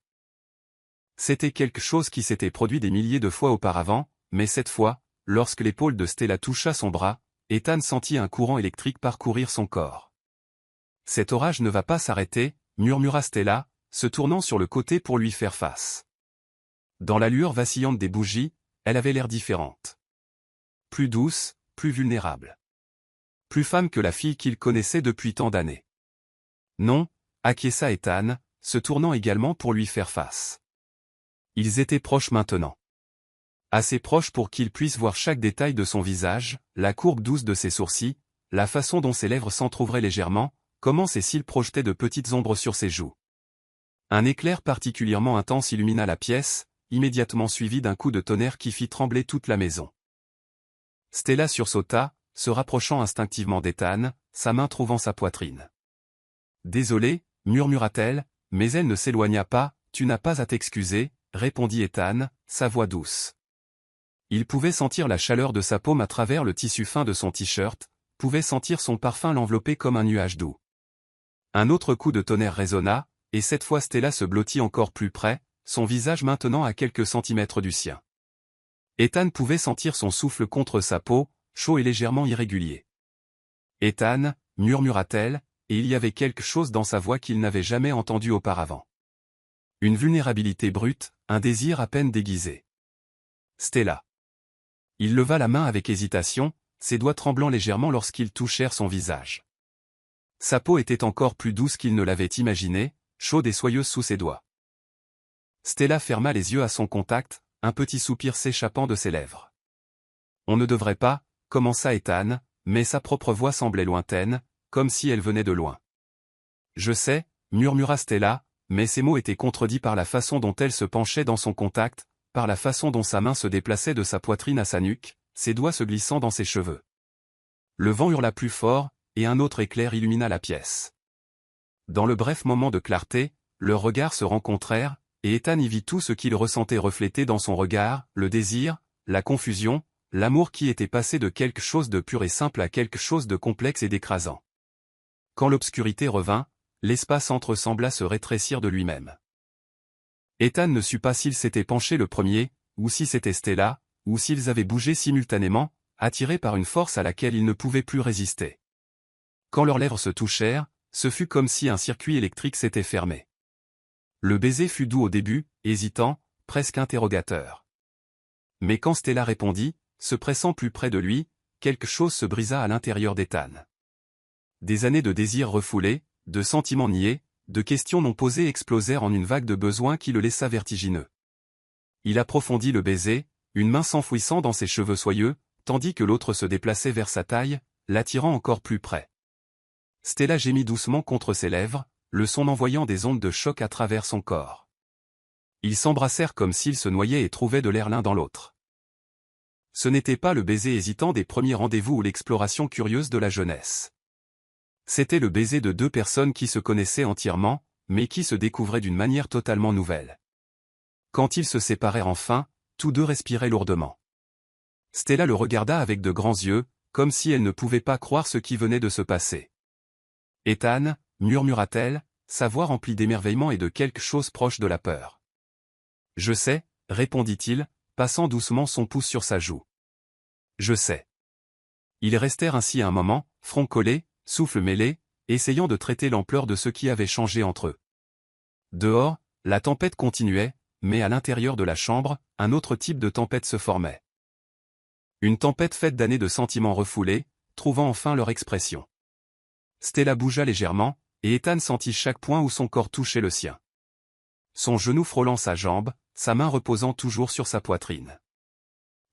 C'était quelque chose qui s'était produit des milliers de fois auparavant, mais cette fois, lorsque l'épaule de Stella toucha son bras, Ethan sentit un courant électrique parcourir son corps. « Cet orage ne va pas s'arrêter, » murmura Stella, se tournant sur le côté pour lui faire face. Dans la lueur vacillante des bougies, elle avait l'air différente. Plus douce, plus vulnérable. Plus femme que la fille qu'il connaissait depuis tant d'années. Non, acquiesça Ethan, se tournant également pour lui faire face. Ils étaient proches maintenant. Assez proches pour qu'il puisse voir chaque détail de son visage, la courbe douce de ses sourcils, la façon dont ses lèvres s'entr'ouvraient légèrement, comment ses cils projetaient de petites ombres sur ses joues. Un éclair particulièrement intense illumina la pièce, immédiatement suivi d'un coup de tonnerre qui fit trembler toute la maison. Stella sursauta, se rapprochant instinctivement d'Ethan, sa main trouvant sa poitrine. « Désolée, murmura-t-elle, mais elle ne s'éloigna pas, tu n'as pas à t'excuser, répondit Ethan, sa voix douce. Il pouvait sentir la chaleur de sa paume à travers le tissu fin de son t-shirt, pouvait sentir son parfum l'envelopper comme un nuage doux. Un autre coup de tonnerre résonna, et cette fois Stella se blottit encore plus près, son visage maintenant à quelques centimètres du sien. Ethan pouvait sentir son souffle contre sa peau, chaud et légèrement irrégulier. « Ethan » murmura-t-elle, et il y avait quelque chose dans sa voix qu'il n'avait jamais entendu auparavant. Une vulnérabilité brute, un désir à peine déguisé. « Stella ». Il leva la main avec hésitation, ses doigts tremblant légèrement lorsqu'ils touchèrent son visage. Sa peau était encore plus douce qu'il ne l'avait imaginé, chaude et soyeuse sous ses doigts. Stella ferma les yeux à son contact, un petit soupir s'échappant de ses lèvres. « On ne devrait pas » commença Ethan, mais sa propre voix semblait lointaine, comme si elle venait de loin. « Je sais » murmura Stella, mais ses mots étaient contredits par la façon dont elle se penchait dans son contact, par la façon dont sa main se déplaçait de sa poitrine à sa nuque, ses doigts se glissant dans ses cheveux. Le vent hurla plus fort, et un autre éclair illumina la pièce. Dans le bref moment de clarté, leurs regards se rencontrèrent, et Ethan y vit tout ce qu'il ressentait reflété dans son regard, le désir, la confusion, l'amour qui était passé de quelque chose de pur et simple à quelque chose de complexe et d'écrasant. Quand l'obscurité revint, l'espace entre sembla se rétrécir de lui-même. Ethan ne sut pas s'il s'était penché le premier, ou si c'était Stella, ou s'ils avaient bougé simultanément, attirés par une force à laquelle ils ne pouvaient plus résister. Quand leurs lèvres se touchèrent, ce fut comme si un circuit électrique s'était fermé. Le baiser fut doux au début, hésitant, presque interrogateur. Mais quand Stella répondit, se pressant plus près de lui, quelque chose se brisa à l'intérieur d'Ethan. Des années de désirs refoulés, de sentiments niés, de questions non posées explosèrent en une vague de besoins qui le laissa vertigineux. Il approfondit le baiser, une main s'enfouissant dans ses cheveux soyeux, tandis que l'autre se déplaçait vers sa taille, l'attirant encore plus près. Stella gémit doucement contre ses lèvres, le son envoyant des ondes de choc à travers son corps. Ils s'embrassèrent comme s'ils se noyaient et trouvaient de l'air l'un dans l'autre. Ce n'était pas le baiser hésitant des premiers rendez-vous ou l'exploration curieuse de la jeunesse. C'était le baiser de deux personnes qui se connaissaient entièrement, mais qui se découvraient d'une manière totalement nouvelle. Quand ils se séparèrent enfin, tous deux respiraient lourdement. Stella le regarda avec de grands yeux, comme si elle ne pouvait pas croire ce qui venait de se passer. « Ethan » murmura-t-elle, sa voix remplie d'émerveillement et de quelque chose proche de la peur. « Je sais » répondit-il, passant doucement son pouce sur sa joue. « Je sais. » Ils restèrent ainsi un moment, front collé, souffle mêlé, essayant de traiter l'ampleur de ce qui avait changé entre eux. Dehors, la tempête continuait, mais à l'intérieur de la chambre, un autre type de tempête se formait. Une tempête faite d'années de sentiments refoulés, trouvant enfin leur expression. Stella bougea légèrement, et Ethan sentit chaque point où son corps touchait le sien. Son genou frôlant sa jambe, sa main reposant toujours sur sa poitrine.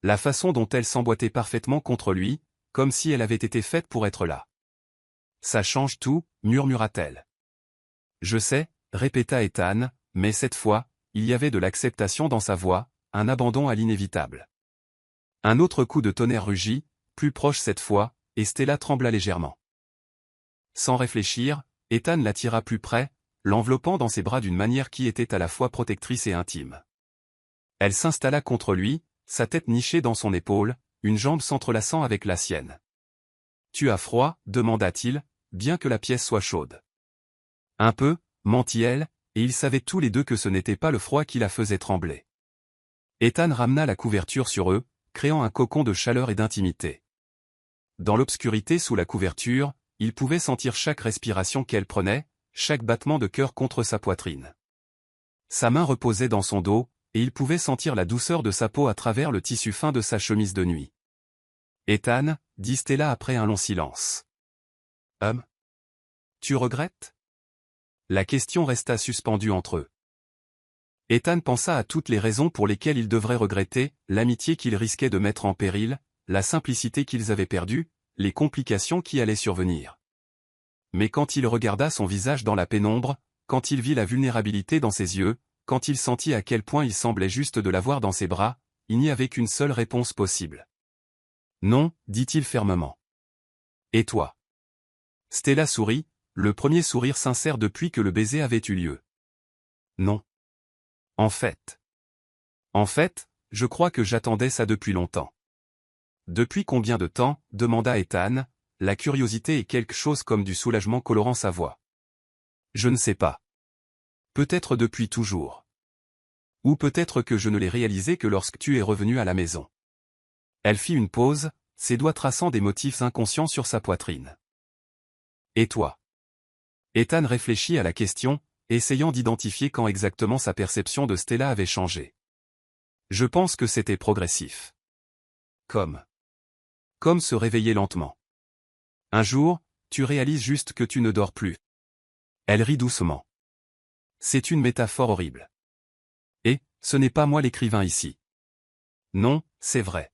La façon dont elle s'emboîtait parfaitement contre lui, comme si elle avait été faite pour être là. « Ça change tout » murmura-t-elle. « Je sais » répéta Ethan, mais cette fois, il y avait de l'acceptation dans sa voix, un abandon à l'inévitable. Un autre coup de tonnerre rugit, plus proche cette fois, et Stella trembla légèrement. Sans réfléchir, Ethan l'attira plus près, l'enveloppant dans ses bras d'une manière qui était à la fois protectrice et intime. Elle s'installa contre lui, sa tête nichée dans son épaule, une jambe s'entrelaçant avec la sienne. « Tu as froid » demanda-t-il, bien que la pièce soit chaude. « Un peu » mentit-elle, et ils savaient tous les deux que ce n'était pas le froid qui la faisait trembler. Ethan ramena la couverture sur eux, créant un cocon de chaleur et d'intimité. Dans l'obscurité sous la couverture, il pouvait sentir chaque respiration qu'elle prenait, chaque battement de cœur contre sa poitrine. Sa main reposait dans son dos, et il pouvait sentir la douceur de sa peau à travers le tissu fin de sa chemise de nuit. Ethan, dit Stella après un long silence. Tu regrettes? La question resta suspendue entre eux. Ethan pensa à toutes les raisons pour lesquelles il devrait regretter, l'amitié qu'il risquait de mettre en péril, la simplicité qu'ils avaient perdue, les complications qui allaient survenir. Mais quand il regarda son visage dans la pénombre, quand il vit la vulnérabilité dans ses yeux, quand il sentit à quel point il semblait juste de l'avoir dans ses bras, il n'y avait qu'une seule réponse possible. Non, dit-il fermement. Et toi? Stella sourit, le premier sourire sincère depuis que le baiser avait eu lieu. Non. En fait, je crois que j'attendais ça depuis longtemps. Depuis combien de temps? Demanda Ethan, la curiosité et quelque chose comme du soulagement colorant sa voix. Je ne sais pas. Peut-être depuis toujours. Ou peut-être que je ne l'ai réalisé que lorsque tu es revenu à la maison. Elle fit une pause, ses doigts traçant des motifs inconscients sur sa poitrine. Et toi? Ethan réfléchit à la question, essayant d'identifier quand exactement sa perception de Stella avait changé. Je pense que c'était progressif. Comme se réveiller lentement. Un jour, tu réalises juste que tu ne dors plus. Elle rit doucement. C'est une métaphore horrible. Et, ce n'est pas moi l'écrivain ici. Non, c'est vrai.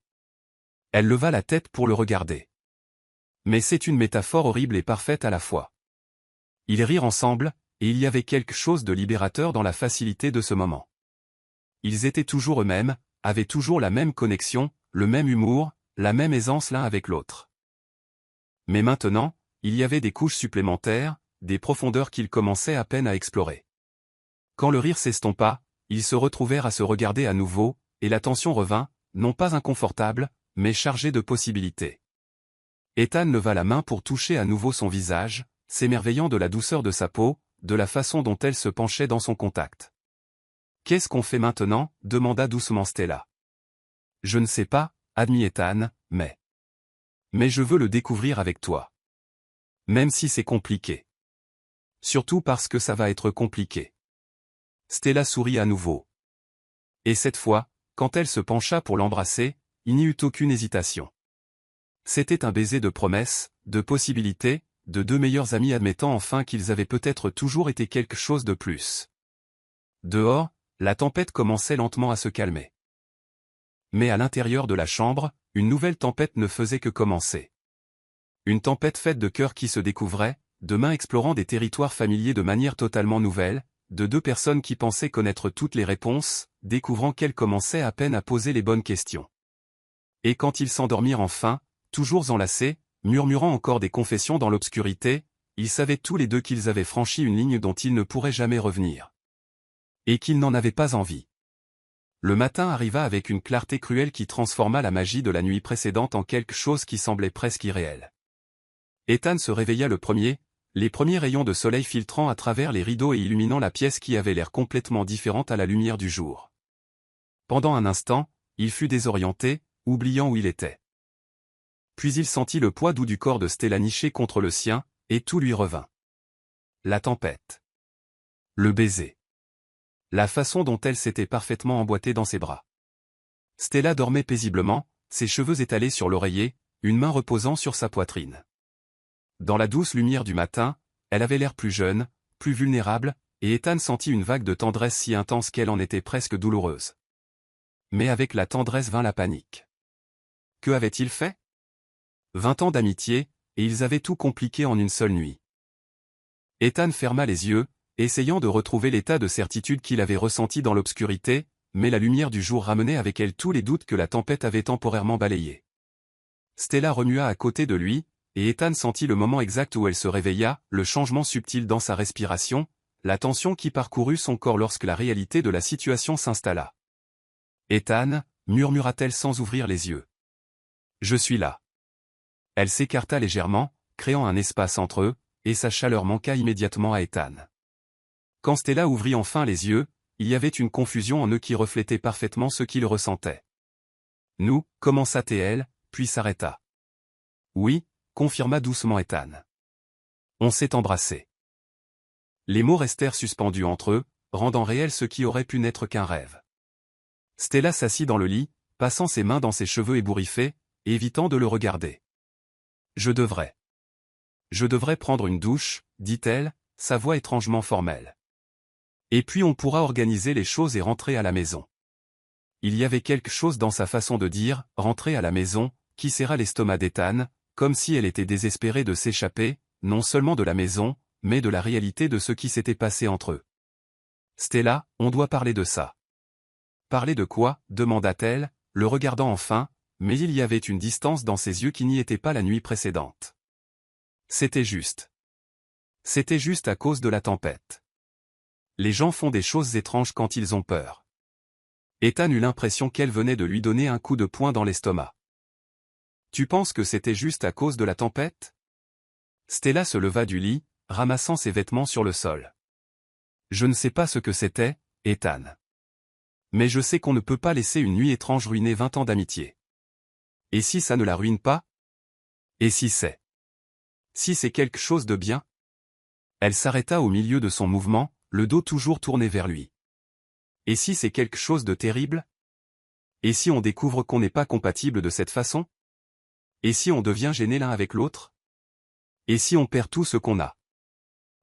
Elle leva la tête pour le regarder. Mais c'est une métaphore horrible et parfaite à la fois. Ils rirent ensemble, et il y avait quelque chose de libérateur dans la facilité de ce moment. Ils étaient toujours eux-mêmes, avaient toujours la même connexion, le même humour, la même aisance l'un avec l'autre. Mais maintenant, il y avait des couches supplémentaires, des profondeurs qu'ils commençaient à peine à explorer. Quand le rire s'estompa, ils se retrouvèrent à se regarder à nouveau, et la tension revint, non pas inconfortable, mais chargée de possibilités. Ethan leva la main pour toucher à nouveau son visage, s'émerveillant de la douceur de sa peau, de la façon dont elle se penchait dans son contact. « Qu'est-ce qu'on fait maintenant » demanda doucement Stella. « Je ne sais pas, » admit Ethan, mais je veux le découvrir avec toi. Même si c'est compliqué. Surtout parce que ça va être compliqué. Stella sourit à nouveau. Et cette fois, quand elle se pencha pour l'embrasser, il n'y eut aucune hésitation. C'était un baiser de promesses, de possibilités, de deux meilleurs amis admettant enfin qu'ils avaient peut-être toujours été quelque chose de plus. Dehors, la tempête commençait lentement à se calmer. Mais à l'intérieur de la chambre, une nouvelle tempête ne faisait que commencer. Une tempête faite de cœurs qui se découvraient, de mains explorant des territoires familiers de manière totalement nouvelle, de deux personnes qui pensaient connaître toutes les réponses, découvrant qu'elles commençaient à peine à poser les bonnes questions. Et quand ils s'endormirent enfin, toujours enlacés, murmurant encore des confessions dans l'obscurité, ils savaient tous les deux qu'ils avaient franchi une ligne dont ils ne pourraient jamais revenir. Et qu'ils n'en avaient pas envie. Le matin arriva avec une clarté cruelle qui transforma la magie de la nuit précédente en quelque chose qui semblait presque irréel. Ethan se réveilla le premier, les premiers rayons de soleil filtrant à travers les rideaux et illuminant la pièce qui avait l'air complètement différente à la lumière du jour. Pendant un instant, il fut désorienté, oubliant où il était. Puis il sentit le poids doux du corps de Stella niché contre le sien, et tout lui revint. La tempête. Le baiser. La façon dont elle s'était parfaitement emboîtée dans ses bras. Stella dormait paisiblement, ses cheveux étalés sur l'oreiller, une main reposant sur sa poitrine. Dans la douce lumière du matin, elle avait l'air plus jeune, plus vulnérable, et Ethan sentit une vague de tendresse si intense qu'elle en était presque douloureuse. Mais avec la tendresse vint la panique. Que avait-il fait? 20 ans d'amitié, et ils avaient tout compliqué en une seule nuit. Ethan ferma les yeux, essayant de retrouver l'état de certitude qu'il avait ressenti dans l'obscurité, mais la lumière du jour ramenait avec elle tous les doutes que la tempête avait temporairement balayés. Stella remua à côté de lui, et Ethan sentit le moment exact où elle se réveilla, le changement subtil dans sa respiration, la tension qui parcourut son corps lorsque la réalité de la situation s'installa. « Ethan » murmura-t-elle sans ouvrir les yeux. « Je suis là. » Elle s'écarta légèrement, créant un espace entre eux, et sa chaleur manqua immédiatement à Ethan. Quand Stella ouvrit enfin les yeux, il y avait une confusion en eux qui reflétait parfaitement ce qu'il ressentait. « Nous » commença-t-elle, puis s'arrêta. « Oui » confirma doucement Ethan. « On s'est embrassés. » Les mots restèrent suspendus entre eux, rendant réel ce qui aurait pu n'être qu'un rêve. Stella s'assit dans le lit, passant ses mains dans ses cheveux ébouriffés, évitant de le regarder. Je devrais prendre une douche, dit-elle, sa voix étrangement formelle. Et puis on pourra organiser les choses et rentrer à la maison. Il y avait quelque chose dans sa façon de dire « rentrer à la maison » qui serra l'estomac d'Ethan, comme si elle était désespérée de s'échapper, non seulement de la maison, mais de la réalité de ce qui s'était passé entre eux. « Stella, on doit parler de ça. » « Parler de quoi » demanda-t-elle, le regardant enfin, mais il y avait une distance dans ses yeux qui n'y était pas la nuit précédente. C'était juste. C'était juste à cause de la tempête. Les gens font des choses étranges quand ils ont peur. Ethan eut l'impression qu'elle venait de lui donner un coup de poing dans l'estomac. Tu penses que c'était juste à cause de la tempête ? Stella se leva du lit, ramassant ses vêtements sur le sol. Je ne sais pas ce que c'était, Ethan. Mais je sais qu'on ne peut pas laisser une nuit étrange ruiner 20 ans d'amitié. Et si ça ne la ruine pas ? Et si c'est ? Si c'est quelque chose de bien ? Elle s'arrêta au milieu de son mouvement, le dos toujours tourné vers lui. Et si c'est quelque chose de terrible ? Et si on découvre qu'on n'est pas compatible de cette façon ? Et si on devient gêné l'un avec l'autre ? Et si on perd tout ce qu'on a ?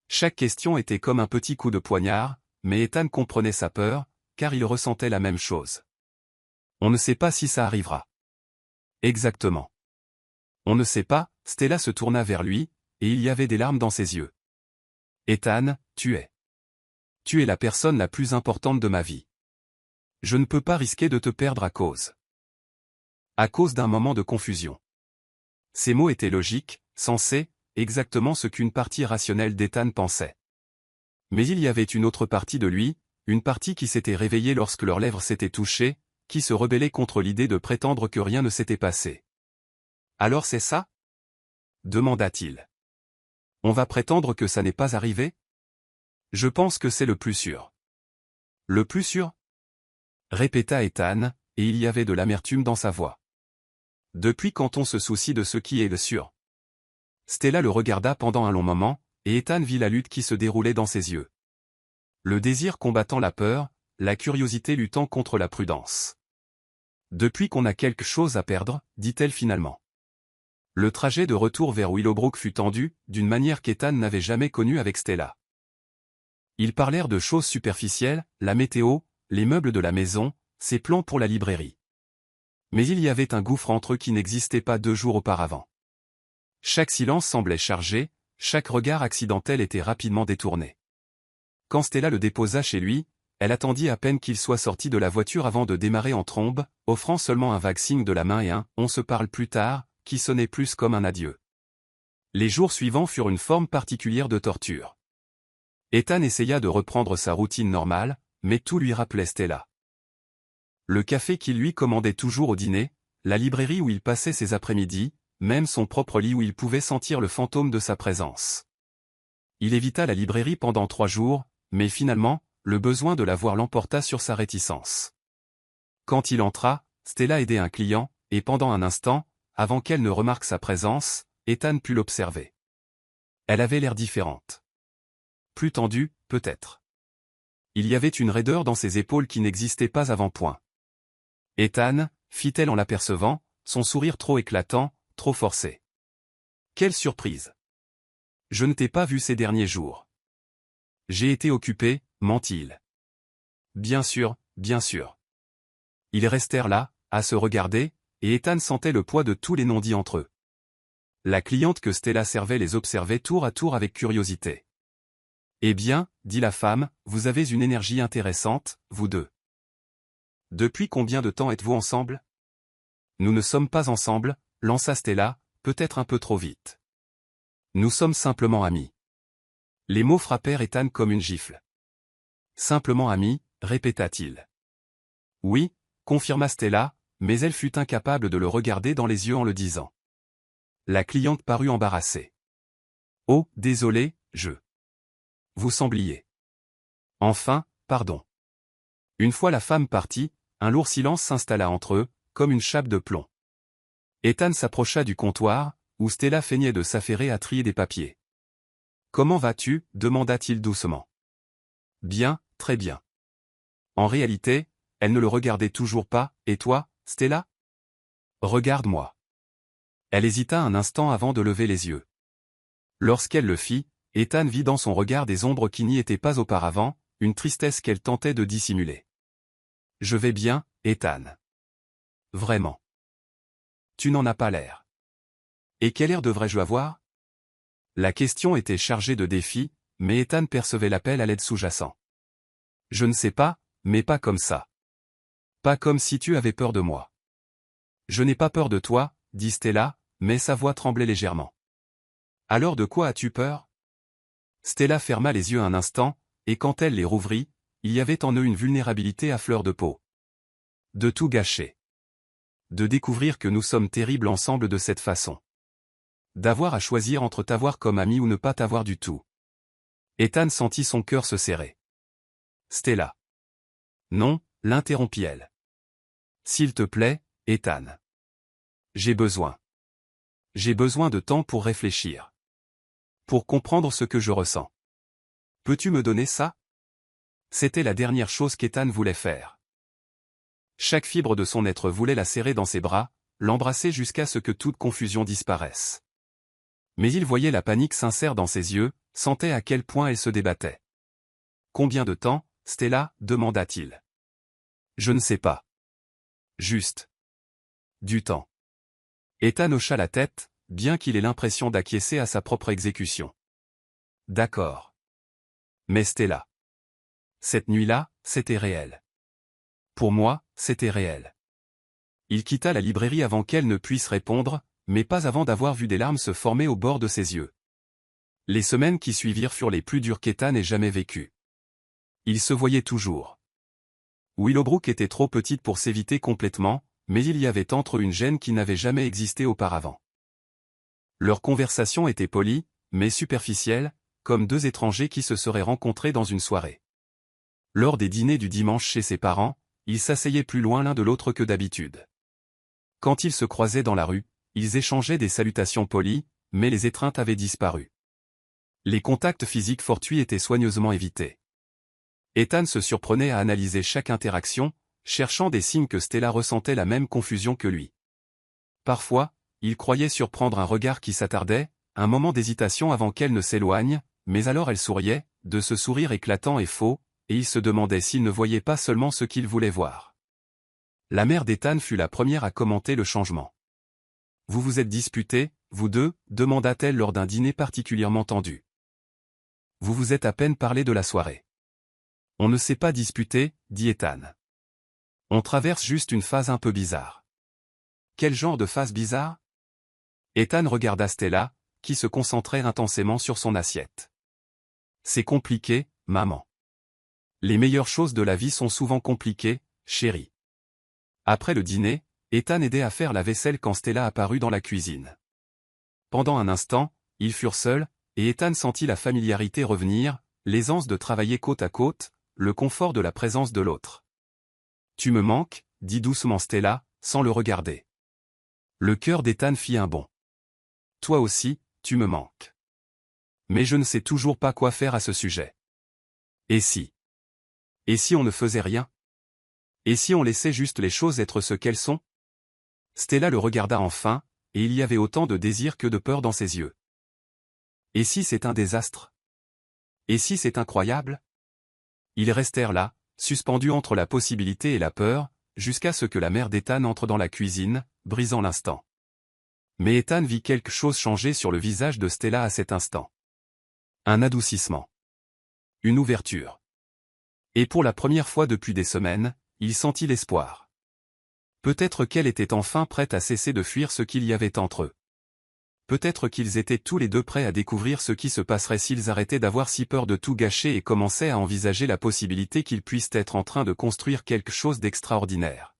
Chaque question était comme un petit coup de poignard, mais Ethan comprenait sa peur, car il ressentait la même chose. On ne sait pas si ça arrivera. Exactement. On ne sait pas, Stella se tourna vers lui, et il y avait des larmes dans ses yeux. Ethan, tu es la personne la plus importante de ma vie. Je ne peux pas risquer de te perdre à cause d'un moment de confusion. Ces mots étaient logiques, sensés, exactement ce qu'une partie rationnelle d'Ethan pensait. Mais il y avait une autre partie de lui, une partie qui s'était réveillée lorsque leurs lèvres s'étaient touchées, qui se rebellait contre l'idée de prétendre que rien ne s'était passé. « Alors c'est ça ?» demanda-t-il. « On va prétendre que ça n'est pas arrivé ? Je pense que c'est le plus sûr. » « Le plus sûr ?» répéta Ethan, et il y avait de l'amertume dans sa voix. « Depuis quand on se soucie de ce qui est le sûr ?» Stella le regarda pendant un long moment, et Ethan vit la lutte qui se déroulait dans ses yeux. Le désir combattant la peur, la curiosité luttant contre la prudence. « Depuis qu'on a quelque chose à perdre, dit-elle finalement. Le trajet de retour vers Willowbrook fut tendu, d'une manière qu'Ethan n'avait jamais connue avec Stella. Ils parlèrent de choses superficielles, la météo, les meubles de la maison, ses plans pour la librairie. Mais il y avait un gouffre entre eux qui n'existait pas 2 jours auparavant. Chaque silence semblait chargé, chaque regard accidentel était rapidement détourné. Quand Stella le déposa chez lui, elle attendit à peine qu'il soit sorti de la voiture avant de démarrer en trombe, offrant seulement un vague signe de la main et un « on se parle plus tard » qui sonnait plus comme un adieu. Les jours suivants furent une forme particulière de torture. Ethan essaya de reprendre sa routine normale, mais tout lui rappelait Stella. Le café qu'il lui commandait toujours au dîner, la librairie où il passait ses après-midi, même son propre lit où il pouvait sentir le fantôme de sa présence. Il évita la librairie pendant 3 jours, mais finalement, le besoin de la voir l'emporta sur sa réticence. Quand il entra, Stella aidait un client, et pendant un instant, avant qu'elle ne remarque sa présence, Ethan put l'observer. Elle avait l'air différente. Plus tendue, peut-être. Il y avait une raideur dans ses épaules qui n'existait pas avant point. « Ethan » fit-elle en l'apercevant, son sourire trop éclatant, trop forcé. « Quelle surprise ! Je ne t'ai pas vu ces derniers jours. »« J'ai été occupé, mentit-il. »« Bien sûr, bien sûr. » Ils restèrent là, à se regarder, et Ethan sentait le poids de tous les non-dits entre eux. La cliente que Stella servait les observait tour à tour avec curiosité. « Eh bien, dit la femme, vous avez une énergie intéressante, vous deux. Depuis combien de temps êtes-vous ensemble ? Nous ne sommes pas ensemble, lança Stella, peut-être un peu trop vite. Nous sommes simplement amis. Les mots frappèrent Ethan comme une gifle. Simplement amis, répéta-t-il. Oui, confirma Stella, mais elle fut incapable de le regarder dans les yeux en le disant. La cliente parut embarrassée. Oh, désolé, vous sembliez. Enfin, pardon. Une fois la femme partie, un lourd silence s'installa entre eux, comme une chape de plomb. Ethan s'approcha du comptoir, où Stella feignait de s'affairer à trier des papiers. « Comment vas-tu » demanda-t-il doucement. « Bien, très bien. » En réalité, Elle ne le regardait toujours pas. Et toi, Stella? Regarde-moi. Elle hésita un instant avant de lever les yeux. Lorsqu'elle le fit, Ethan vit dans son regard des ombres qui n'y étaient pas auparavant, une tristesse qu'elle tentait de dissimuler. Je vais bien, Ethan. Vraiment. Tu n'en as pas l'air. Et quel air devrais-je avoir? La question était chargée de défis, mais Ethan percevait l'appel à l'aide sous-jacent. Je ne sais pas, mais pas comme ça. Pas comme si tu avais peur de moi. Je n'ai pas peur de toi, dit Stella, mais sa voix tremblait légèrement. Alors de quoi as-tu peur? Stella ferma les yeux un instant, et quand elle les rouvrit, il y avait en eux une vulnérabilité à fleur de peau. De tout gâcher. De découvrir que nous sommes terribles ensemble de cette façon. D'avoir à choisir entre t'avoir comme ami ou ne pas t'avoir du tout. Ethan sentit son cœur se serrer. Stella. Non, l'interrompit-elle. S'il te plaît, Ethan. J'ai besoin. J'ai besoin de temps pour réfléchir. Pour comprendre ce que je ressens. Peux-tu me donner ça? C'était la dernière chose qu'Ethan voulait faire. Chaque fibre de son être voulait la serrer dans ses bras, l'embrasser jusqu'à ce que toute confusion disparaisse. Mais il voyait la panique sincère dans ses yeux, sentait à quel point elle se débattait. Combien de temps, Stella? Demanda-t-il. Je ne sais pas. Juste. Du temps. Ethan hocha la tête, bien qu'il ait l'impression d'acquiescer à sa propre exécution. D'accord. Mais Stella. Cette nuit-là, c'était réel. Pour moi, c'était réel. Il quitta la librairie avant qu'elle ne puisse répondre, mais pas avant d'avoir vu des larmes se former au bord de ses yeux. Les semaines qui suivirent furent les plus dures qu'Ethan ait jamais vécues. Il se voyait toujours. Willowbrook était trop petite pour s'éviter complètement, mais il y avait entre eux une gêne qui n'avait jamais existé auparavant. Leur conversation était polie, mais superficielle, comme deux étrangers qui se seraient rencontrés dans une soirée. Lors des dîners du dimanche chez ses parents, ils s'asseyaient plus loin l'un de l'autre que d'habitude. Quand ils se croisaient dans la rue, ils échangeaient des salutations polies, mais les étreintes avaient disparu. Les contacts physiques fortuits étaient soigneusement évités. Ethan se surprenait à analyser chaque interaction, cherchant des signes que Stella ressentait la même confusion que lui. Parfois, il croyait surprendre un regard qui s'attardait, un moment d'hésitation avant qu'elle ne s'éloigne, mais alors elle souriait, de ce sourire éclatant et faux, et il se demandait s'il ne voyait pas seulement ce qu'il voulait voir. La mère d'Ethan fut la première à commenter le changement. « Vous vous êtes disputés, vous deux » demanda-t-elle lors d'un dîner particulièrement tendu. « Vous vous êtes à peine parlé de la soirée. »« On ne s'est pas disputé, » dit Ethan. « On traverse juste une phase un peu bizarre. »« Quel genre de phase bizarre ?» Ethan regarda Stella, qui se concentrait intensément sur son assiette. « C'est compliqué, maman. Les meilleures choses de la vie sont souvent compliquées, chérie. » Après le dîner, Ethan aidait à faire la vaisselle quand Stella apparut dans la cuisine. Pendant un instant, ils furent seuls, et Ethan sentit la familiarité revenir, l'aisance de travailler côte à côte, le confort de la présence de l'autre. « Tu me manques, » dit doucement Stella, sans le regarder. Le cœur d'Ethan fit un bond. « Toi aussi, tu me manques. Mais je ne sais toujours pas quoi faire à ce sujet. Et si? Et si on ne faisait rien? Et si on laissait juste les choses être ce qu'elles sont? » Stella le regarda enfin, et il y avait autant de désir que de peur dans ses yeux. Et si c'est un désastre? Et si c'est incroyable? Ils restèrent là, suspendus entre la possibilité et la peur, jusqu'à ce que la mère d'Ethan entre dans la cuisine, brisant l'instant. Mais Ethan vit quelque chose changer sur le visage de Stella à cet instant. Un adoucissement. Une ouverture. Et pour la première fois depuis des semaines, il sentit l'espoir. Peut-être qu'elle était enfin prête à cesser de fuir ce qu'il y avait entre eux. Peut-être qu'ils étaient tous les deux prêts à découvrir ce qui se passerait s'ils arrêtaient d'avoir si peur de tout gâcher et commençaient à envisager la possibilité qu'ils puissent être en train de construire quelque chose d'extraordinaire.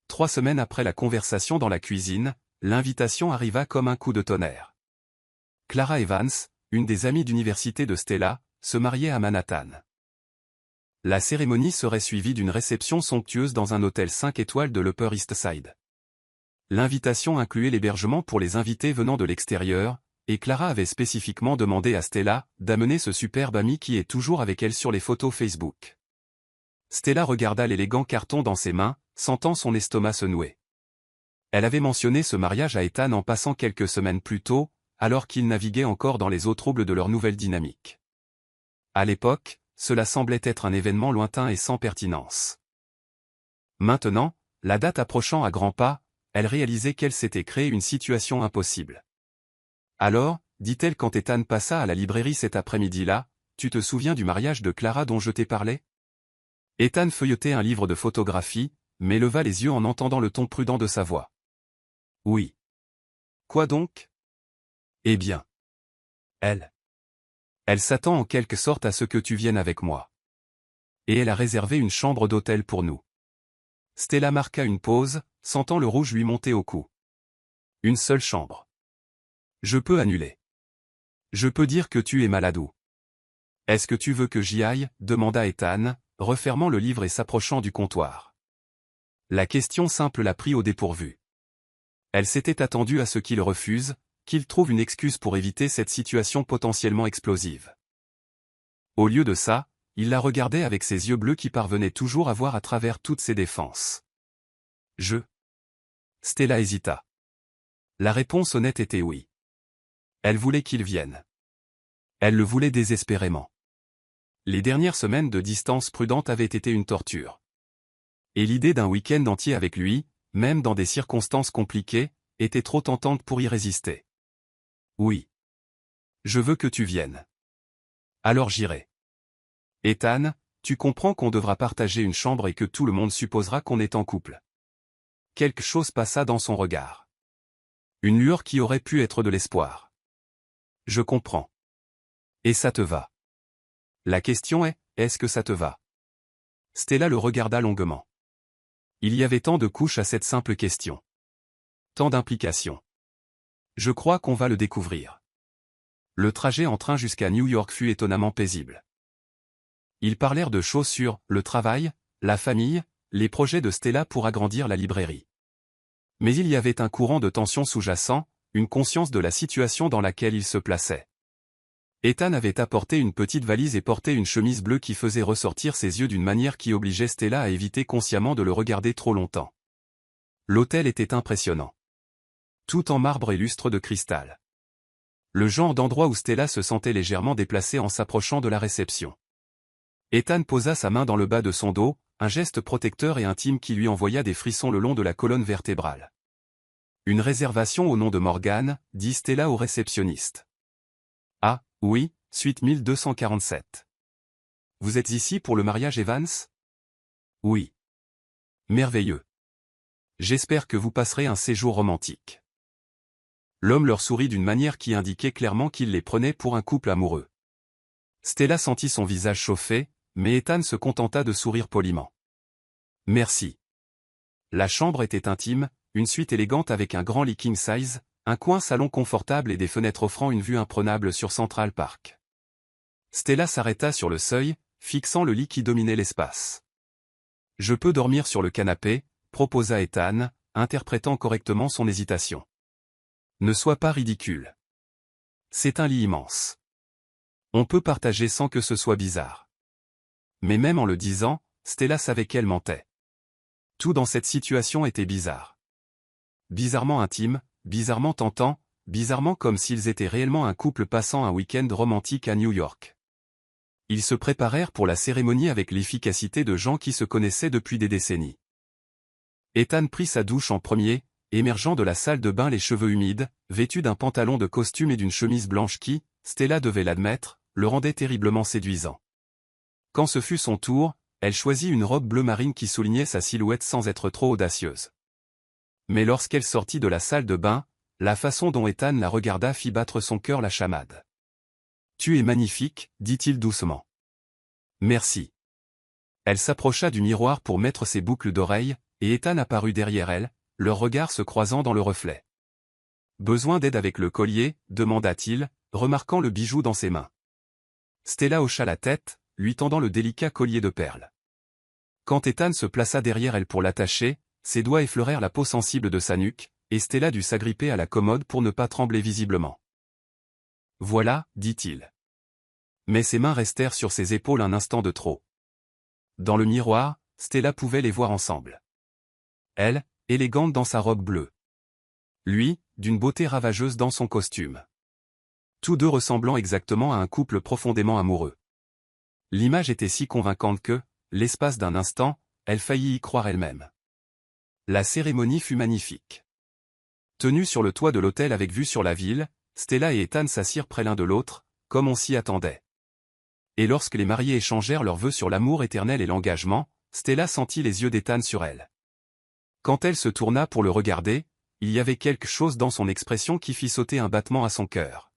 3 semaines après la conversation dans la cuisine, l'invitation arriva comme un coup de tonnerre. Clara Evans, une des amies d'université de Stella, se mariait à Manhattan. La cérémonie serait suivie d'une réception somptueuse dans un hôtel 5 étoiles de l'Upper East Side. L'invitation incluait l'hébergement pour les invités venant de l'extérieur, et Clara avait spécifiquement demandé à Stella d'amener ce superbe ami qui est toujours avec elle sur les photos Facebook. Stella regarda l'élégant carton dans ses mains, sentant son estomac se nouer. Elle avait mentionné ce mariage à Ethan en passant quelques semaines plus tôt, alors qu'ils naviguaient encore dans les eaux troubles de leur nouvelle dynamique. À l'époque, cela semblait être un événement lointain et sans pertinence. Maintenant, la date approchant à grands pas, elle réalisait qu'elle s'était créée une situation impossible. Alors, dit-elle quand Ethan passa à la librairie cet après-midi-là, tu te souviens du mariage de Clara dont je t'ai parlé? Ethan feuilletait un livre de photographie, mais leva les yeux en entendant le ton prudent de sa voix. Oui. Quoi donc? Eh bien. Elle s'attend en quelque sorte à ce que tu viennes avec moi. Et elle a réservé une chambre d'hôtel pour nous. Stella marqua une pause, sentant le rouge lui monter au cou. Une seule chambre. Je peux annuler. Je peux dire que tu es maladou. Est-ce que tu veux que j'y aille? Demanda Ethan, refermant le livre et s'approchant du comptoir. La question simple l'a pris au dépourvu. Elle s'était attendue à ce qu'il refuse, qu'il trouve une excuse pour éviter cette situation potentiellement explosive. Au lieu de ça, il la regardait avec ses yeux bleus qui parvenaient toujours à voir à travers toutes ses défenses. Stella hésita. La réponse honnête était oui. Elle voulait qu'il vienne. Elle le voulait désespérément. Les dernières semaines de distance prudente avaient été une torture. Et l'idée d'un week-end entier avec lui, même dans des circonstances compliquées, était trop tentante pour y résister. Oui. Je veux que tu viennes. Alors j'irai. Ethan, tu comprends qu'on devra partager une chambre et que tout le monde supposera qu'on est en couple. Quelque chose passa dans son regard. Une lueur qui aurait pu être de l'espoir. Je comprends. Et ça te va? La question est, est-ce que ça te va? Stella le regarda longuement. Il y avait tant de couches à cette simple question. Tant d'implications. Je crois qu'on va le découvrir. Le trajet en train jusqu'à New York fut étonnamment paisible. Ils parlèrent de choses sur le travail, la famille, les projets de Stella pour agrandir la librairie. Mais il y avait un courant de tension sous-jacent, une conscience de la situation dans laquelle il se plaçait. Ethan avait apporté une petite valise et portait une chemise bleue qui faisait ressortir ses yeux d'une manière qui obligeait Stella à éviter consciemment de le regarder trop longtemps. L'hôtel était impressionnant. Tout en marbre et lustre de cristal. Le genre d'endroit où Stella se sentait légèrement déplacée en s'approchant de la réception. Ethan posa sa main dans le bas de son dos, un geste protecteur et intime qui lui envoya des frissons le long de la colonne vertébrale. Une réservation au nom de Morgan, dit Stella au réceptionniste. Ah, oui, suite 1247. Vous êtes ici pour le mariage Evans? Oui. Merveilleux. J'espère que vous passerez un séjour romantique. L'homme leur sourit d'une manière qui indiquait clairement qu'il les prenait pour un couple amoureux. Stella sentit son visage chauffer, mais Ethan se contenta de sourire poliment. Merci. La chambre était intime, une suite élégante avec un grand lit king size, un coin salon confortable et des fenêtres offrant une vue imprenable sur Central Park. Stella s'arrêta sur le seuil, fixant le lit qui dominait l'espace. Je peux dormir sur le canapé, proposa Ethan, interprétant correctement son hésitation. Ne sois pas ridicule. C'est un lit immense. On peut partager sans que ce soit bizarre. Mais même en le disant, Stella savait qu'elle mentait. Tout dans cette situation était bizarre. Bizarrement intime, bizarrement tentant, bizarrement comme s'ils étaient réellement un couple passant un week-end romantique à New York. Ils se préparèrent pour la cérémonie avec l'efficacité de gens qui se connaissaient depuis des décennies. Ethan prit sa douche en premier, émergeant de la salle de bain les cheveux humides, vêtu d'un pantalon de costume et d'une chemise blanche qui, Stella devait l'admettre, le rendait terriblement séduisant. Quand ce fut son tour, elle choisit une robe bleu marine qui soulignait sa silhouette sans être trop audacieuse. Mais lorsqu'elle sortit de la salle de bain, la façon dont Ethan la regarda fit battre son cœur la chamade. « Tu es magnifique, dit-il doucement. »« Merci. » Elle s'approcha du miroir pour mettre ses boucles d'oreilles, et Ethan apparut derrière elle, leurs regards se croisant dans le reflet. « Besoin d'aide avec le collier ?» demanda-t-il, remarquant le bijou dans ses mains. Stella hocha la tête, lui tendant le délicat collier de perles. Quand Ethan se plaça derrière elle pour l'attacher, ses doigts effleurèrent la peau sensible de sa nuque, et Stella dut s'agripper à la commode pour ne pas trembler visiblement. « Voilà, dit-il. » Mais ses mains restèrent sur ses épaules un instant de trop. Dans le miroir, Stella pouvait les voir ensemble. Elle, élégante dans sa robe bleue. Lui, d'une beauté ravageuse dans son costume. Tous deux ressemblant exactement à un couple profondément amoureux. L'image était si convaincante que, l'espace d'un instant, elle faillit y croire elle-même. La cérémonie fut magnifique. Tenus sur le toit de l'hôtel avec vue sur la ville, Stella et Ethan s'assirent près l'un de l'autre, comme on s'y attendait. Et lorsque les mariés échangèrent leurs vœux sur l'amour éternel et l'engagement, Stella sentit les yeux d'Ethan sur elle. Quand elle se tourna pour le regarder, il y avait quelque chose dans son expression qui fit sauter un battement à son cœur.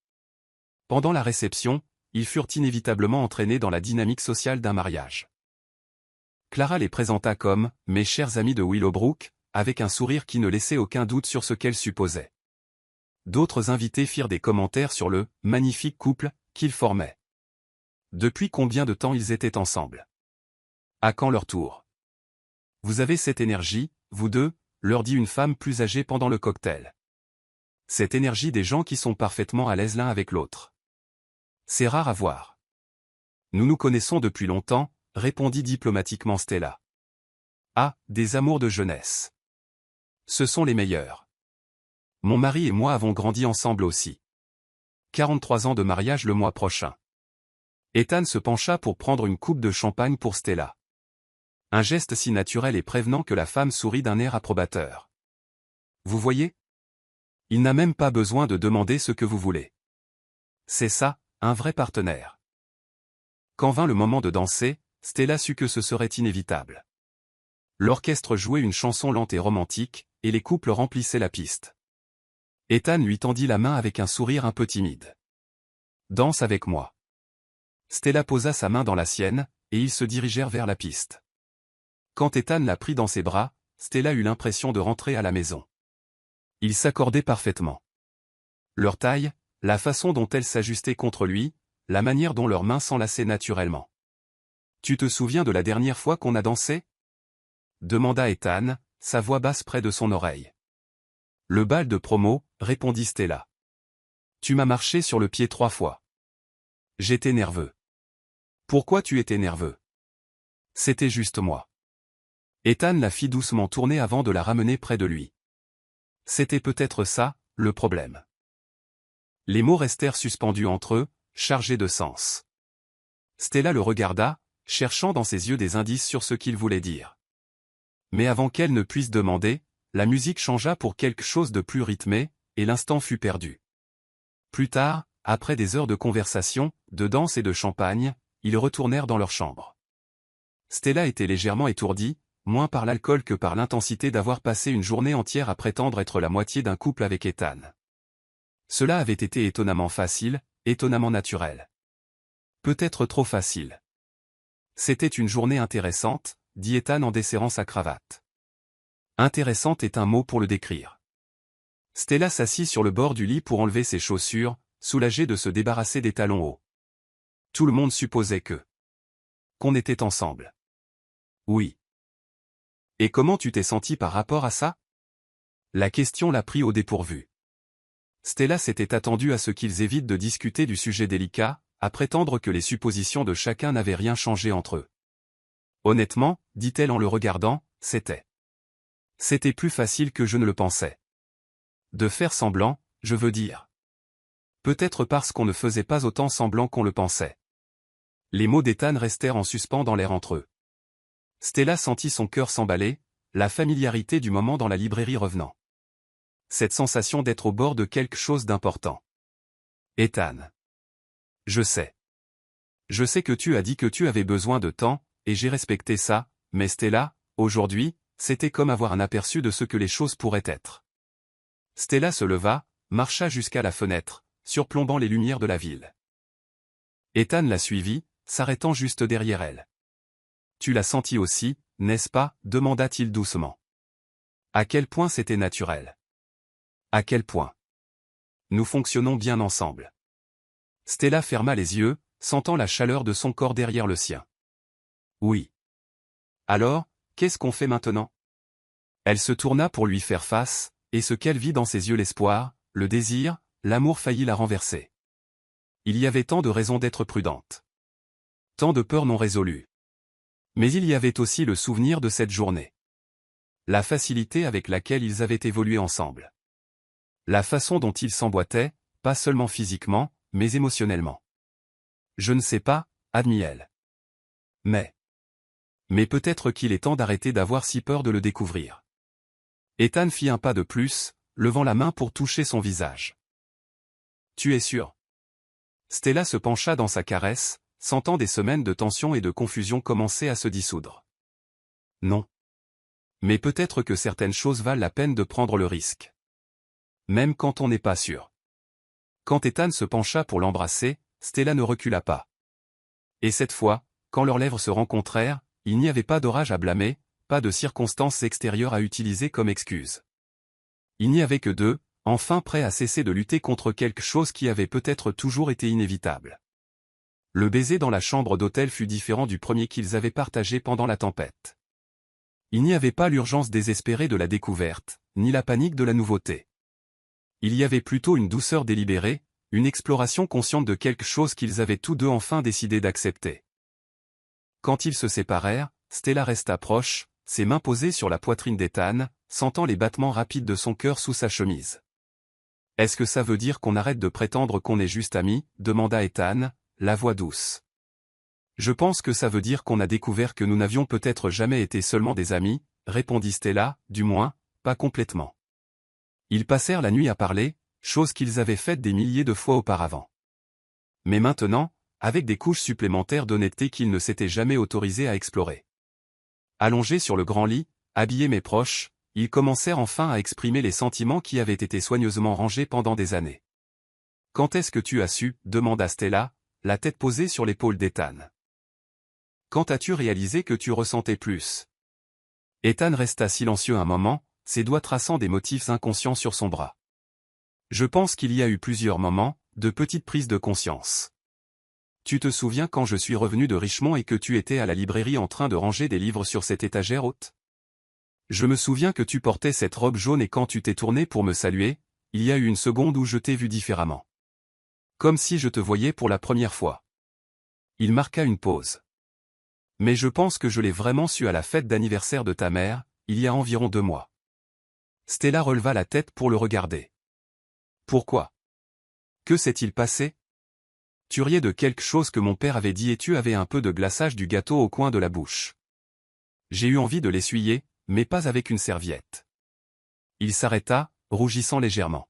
Pendant la réception, ils furent inévitablement entraînés dans la dynamique sociale d'un mariage. Clara les présenta comme « mes chers amis de Willowbrook », avec un sourire qui ne laissait aucun doute sur ce qu'elle supposait. D'autres invités firent des commentaires sur le « magnifique couple » qu'ils formaient. Depuis combien de temps ils étaient ensemble? À quand leur tour? Vous avez cette énergie, vous deux, leur dit une femme plus âgée pendant le cocktail. Cette énergie des gens qui sont parfaitement à l'aise l'un avec l'autre. C'est rare à voir. Nous nous connaissons depuis longtemps, répondit diplomatiquement Stella. Ah, des amours de jeunesse. Ce sont les meilleurs. Mon mari et moi avons grandi ensemble aussi. 43 ans de mariage le mois prochain. Ethan se pencha pour prendre une coupe de champagne pour Stella. Un geste si naturel et prévenant que la femme sourit d'un air approbateur. Vous voyez? Il n'a même pas besoin de demander ce que vous voulez. C'est ça, un vrai partenaire. Quand vint le moment de danser, Stella sut que ce serait inévitable. L'orchestre jouait une chanson lente et romantique, et les couples remplissaient la piste. Ethan lui tendit la main avec un sourire un peu timide. Danse avec moi. Stella posa sa main dans la sienne, et ils se dirigèrent vers la piste. Quand Ethan la prit dans ses bras, Stella eut l'impression de rentrer à la maison. Ils s'accordaient parfaitement. Leur taille, la façon dont elle s'ajustait contre lui, la manière dont leurs mains s'enlaçaient naturellement. Tu te souviens de la dernière fois qu'on a dansé? Demanda Ethan, sa voix basse près de son oreille. Le bal de promo, répondit Stella. Tu m'as marché sur le pied 3 fois. J'étais nerveux. Pourquoi tu étais nerveux? C'était juste moi. Ethan la fit doucement tourner avant de la ramener près de lui. C'était peut-être ça, le problème. Les mots restèrent suspendus entre eux, chargés de sens. Stella le regarda, cherchant dans ses yeux des indices sur ce qu'il voulait dire. Mais avant qu'elle ne puisse demander, la musique changea pour quelque chose de plus rythmé, et l'instant fut perdu. Plus tard, après des heures de conversation, de danse et de champagne, ils retournèrent dans leur chambre. Stella était légèrement étourdie, moins par l'alcool que par l'intensité d'avoir passé une journée entière à prétendre être la moitié d'un couple avec Ethan. Cela avait été étonnamment facile, étonnamment naturel. Peut-être trop facile. C'était une journée intéressante, dit Ethan en desserrant sa cravate. Intéressante est un mot pour le décrire. Stella s'assit sur le bord du lit pour enlever ses chaussures, soulagée de se débarrasser des talons hauts. Tout le monde supposait qu'on était ensemble. Oui. Et comment tu t'es senti par rapport à ça? La question l'a pris au dépourvu. Stella s'était attendue à ce qu'ils évitent de discuter du sujet délicat, à prétendre que les suppositions de chacun n'avaient rien changé entre eux. Honnêtement, dit-elle en le regardant, c'était plus facile que je ne le pensais. De faire semblant, je veux dire. Peut-être parce qu'on ne faisait pas autant semblant qu'on le pensait. Les mots d'Ethan restèrent en suspens dans l'air entre eux. Stella sentit son cœur s'emballer, la familiarité du moment dans la librairie revenant. Cette sensation d'être au bord de quelque chose d'important. Ethan. Je sais. Je sais que tu as dit que tu avais besoin de temps, et j'ai respecté ça, mais Stella, aujourd'hui, c'était comme avoir un aperçu de ce que les choses pourraient être. Stella se leva, marcha jusqu'à la fenêtre, surplombant les lumières de la ville. Ethan la suivit, s'arrêtant juste derrière elle. Tu l'as senti aussi, n'est-ce pas? Demanda-t-il doucement. À quel point c'était naturel. À quel point. Nous fonctionnons bien ensemble. Stella ferma les yeux, sentant la chaleur de son corps derrière le sien. Oui. Alors, qu'est-ce qu'on fait maintenant? Elle se tourna pour lui faire face, et ce qu'elle vit dans ses yeux l'espoir, le désir, l'amour faillit la renverser. Il y avait tant de raisons d'être prudente. Tant de peurs non résolues. Mais il y avait aussi le souvenir de cette journée. La facilité avec laquelle ils avaient évolué ensemble. La façon dont ils s'emboîtaient, pas seulement physiquement, mais émotionnellement. Je ne sais pas, admit-elle. Mais peut-être qu'il est temps d'arrêter d'avoir si peur de le découvrir. Ethan fit un pas de plus, levant la main pour toucher son visage. Tu es sûr? Stella se pencha dans sa caresse, sentant des semaines de tension et de confusion commencer à se dissoudre. Non. Mais peut-être que certaines choses valent la peine de prendre le risque. Même quand on n'est pas sûr. Quand Ethan se pencha pour l'embrasser, Stella ne recula pas. Et cette fois, quand leurs lèvres se rencontrèrent, il n'y avait pas d'orage à blâmer, pas de circonstances extérieures à utiliser comme excuse. Il n'y avait que deux, enfin prêts à cesser de lutter contre quelque chose qui avait peut-être toujours été inévitable. Le baiser dans la chambre d'hôtel fut différent du premier qu'ils avaient partagé pendant la tempête. Il n'y avait pas l'urgence désespérée de la découverte, ni la panique de la nouveauté. Il y avait plutôt une douceur délibérée, une exploration consciente de quelque chose qu'ils avaient tous deux enfin décidé d'accepter. Quand ils se séparèrent, Stella resta proche, ses mains posées sur la poitrine d'Ethan, sentant les battements rapides de son cœur sous sa chemise. « Est-ce que ça veut dire qu'on arrête de prétendre qu'on est juste amis ?» demanda Ethan, la voix douce. « Je pense que ça veut dire qu'on a découvert que nous n'avions peut-être jamais été seulement des amis, » répondit Stella, du moins, pas complètement. Ils passèrent la nuit à parler, chose qu'ils avaient faite des milliers de fois auparavant. Mais maintenant, avec des couches supplémentaires d'honnêteté qu'ils ne s'étaient jamais autorisés à explorer. Allongés sur le grand lit, habillés mais proches, ils commencèrent enfin à exprimer les sentiments qui avaient été soigneusement rangés pendant des années. « Quand est-ce que tu as su ?» demanda Stella, la tête posée sur l'épaule d'Ethan. « Quand as-tu réalisé que tu ressentais plus ?» Ethan resta silencieux un moment, ses doigts traçant des motifs inconscients sur son bras. « Je pense qu'il y a eu plusieurs moments, de petites prises de conscience. Tu te souviens quand je suis revenu de Richmond et que tu étais à la librairie en train de ranger des livres sur cette étagère haute? Je me souviens que tu portais cette robe jaune et quand tu t'es tourné pour me saluer, il y a eu une seconde où je t'ai vu différemment. Comme si je te voyais pour la première fois. » Il marqua une pause. « Mais je pense que je l'ai vraiment su à la fête d'anniversaire de ta mère, il y a environ 2 mois. » Stella releva la tête pour le regarder. « Pourquoi? Que s'est-il passé? Tu riais de quelque chose que mon père avait dit et tu avais un peu de glaçage du gâteau au coin de la bouche. J'ai eu envie de l'essuyer, mais pas avec une serviette. » Il s'arrêta, rougissant légèrement.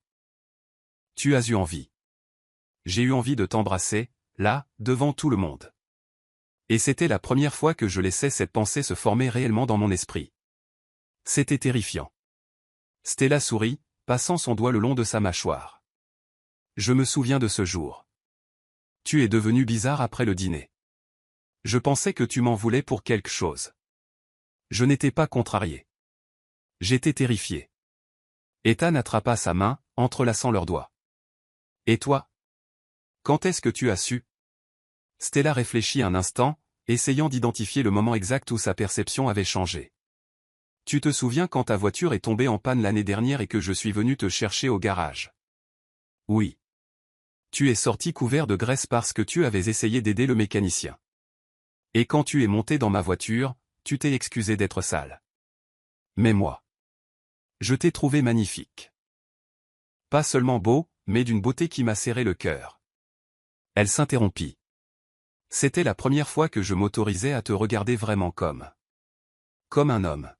« Tu as eu envie. J'ai eu envie de t'embrasser, là, devant tout le monde. » Et c'était la première fois que je laissais cette pensée se former réellement dans mon esprit. C'était terrifiant. Stella sourit, passant son doigt le long de sa mâchoire. « Je me souviens de ce jour. Tu es devenu bizarre après le dîner. Je pensais que tu m'en voulais pour quelque chose. Je n'étais pas contrarié. J'étais terrifié. » Ethan attrapa sa main, entrelaçant leurs doigts. « Et toi? Quand est-ce que tu as su? » Stella réfléchit un instant, essayant d'identifier le moment exact où sa perception avait changé. « Tu te souviens quand ta voiture est tombée en panne l'année dernière et que je suis venu te chercher au garage? Oui. Tu es sorti couvert de graisse parce que tu avais essayé d'aider le mécanicien. Et quand tu es monté dans ma voiture, tu t'es excusé d'être sale. Mais moi, je t'ai trouvé magnifique. Pas seulement beau, mais d'une beauté qui m'a serré le cœur. » Elle s'interrompit. « C'était la première fois que je m'autorisais à te regarder vraiment comme un homme.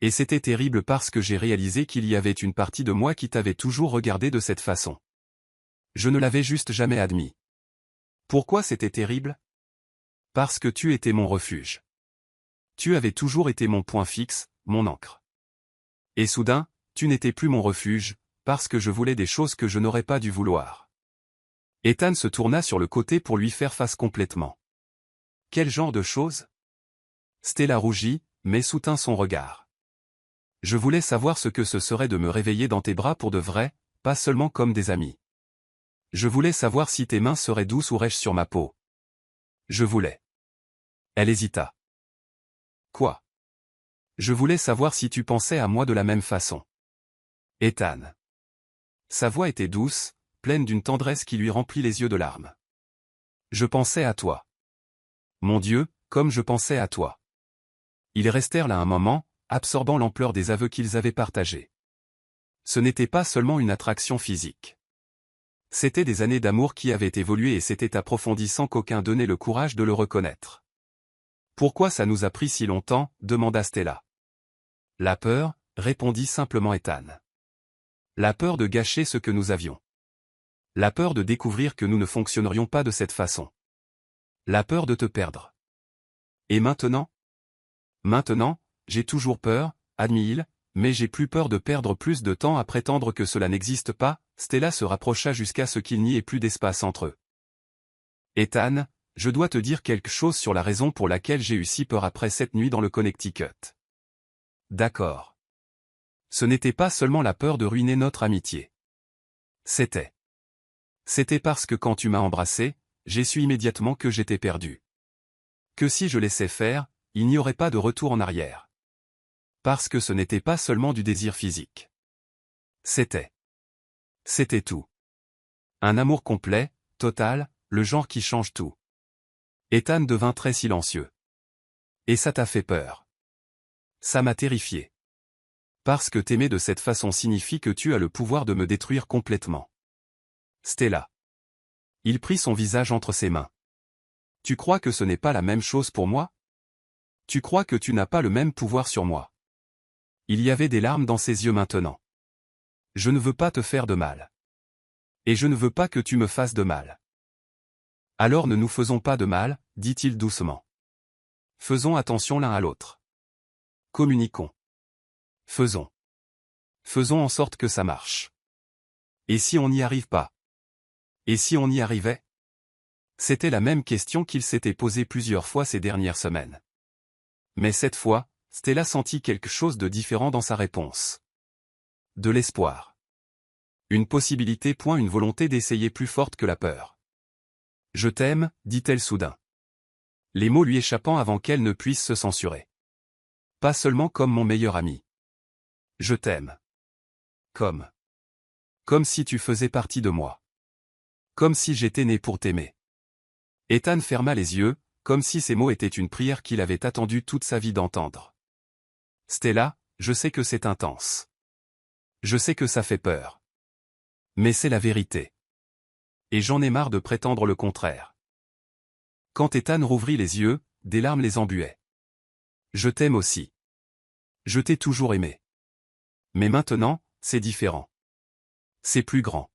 Et c'était terrible parce que j'ai réalisé qu'il y avait une partie de moi qui t'avait toujours regardé de cette façon. Je ne l'avais juste jamais admis. Pourquoi c'était terrible? Parce que tu étais mon refuge. Tu avais toujours été mon point fixe, mon ancre. Et soudain, tu n'étais plus mon refuge, parce que je voulais des choses que je n'aurais pas dû vouloir. » Ethan se tourna sur le côté pour lui faire face complètement. « Quel genre de choses? » Stella rougit, mais soutint son regard. « Je voulais savoir ce que ce serait de me réveiller dans tes bras pour de vrai, pas seulement comme des amis. Je voulais savoir si tes mains seraient douces ou rêches sur ma peau. Je voulais. » Elle hésita. « Quoi? » Je voulais savoir si tu pensais à moi de la même façon. Ethan. Sa voix était douce, pleine d'une tendresse qui lui remplit les yeux de larmes. Je pensais à toi. Mon Dieu, comme je pensais à toi. Ils restèrent là un moment, absorbant l'ampleur des aveux qu'ils avaient partagés. Ce n'était pas seulement une attraction physique. C'étaient des années d'amour qui avaient évolué et s'étaient approfondies sans qu'aucun donnait le courage de le reconnaître. « Pourquoi ça nous a pris si longtemps ?» demanda Stella. « La peur » répondit simplement Ethan. « La peur de gâcher ce que nous avions. La peur de découvrir que nous ne fonctionnerions pas de cette façon. La peur de te perdre. Et maintenant ? Maintenant, j'ai toujours peur, admit-il, mais j'ai plus peur de perdre plus de temps à prétendre que cela n'existe pas. » Stella se rapprocha jusqu'à ce qu'il n'y ait plus d'espace entre eux. « Ethan, je dois te dire quelque chose sur la raison pour laquelle j'ai eu si peur après cette nuit dans le Connecticut. » D'accord. Ce n'était pas seulement la peur de ruiner notre amitié. C'était parce que quand tu m'as embrassé, j'ai su immédiatement que j'étais perdu. Que si je laissais faire, il n'y aurait pas de retour en arrière. Parce que ce n'était pas seulement du désir physique. C'était tout. Un amour complet, total, le genre qui change tout. Ethan devint très silencieux. Et ça t'a fait peur. Ça m'a terrifié. Parce que t'aimer de cette façon signifie que tu as le pouvoir de me détruire complètement. Stella. Il prit son visage entre ses mains. Tu crois que ce n'est pas la même chose pour moi? Tu crois que tu n'as pas le même pouvoir sur moi? Il y avait des larmes dans ses yeux maintenant. Je ne veux pas te faire de mal. Et je ne veux pas que tu me fasses de mal. Alors ne nous faisons pas de mal, dit-il doucement. Faisons attention l'un à l'autre. Communiquons. Faisons en sorte que ça marche. Et si on n'y arrive pas? Et si on y arrivait? C'était la même question qu'il s'était posée plusieurs fois ces dernières semaines. Mais cette fois, Stella sentit quelque chose de différent dans sa réponse. De l'espoir. Une possibilité, point une volonté d'essayer plus forte que la peur. « Je t'aime » dit-elle soudain. Les mots lui échappant avant qu'elle ne puisse se censurer. Pas seulement comme mon meilleur ami. Je t'aime. Comme si tu faisais partie de moi. Comme si j'étais né pour t'aimer. Ethan ferma les yeux, comme si ces mots étaient une prière qu'il avait attendu toute sa vie d'entendre. Stella, je sais que c'est intense. Je sais que ça fait peur. Mais c'est la vérité. Et j'en ai marre de prétendre le contraire. Quand Ethan rouvrit les yeux, des larmes les embuaient. Je t'aime aussi. Je t'ai toujours aimé. Mais maintenant, c'est différent. C'est plus grand.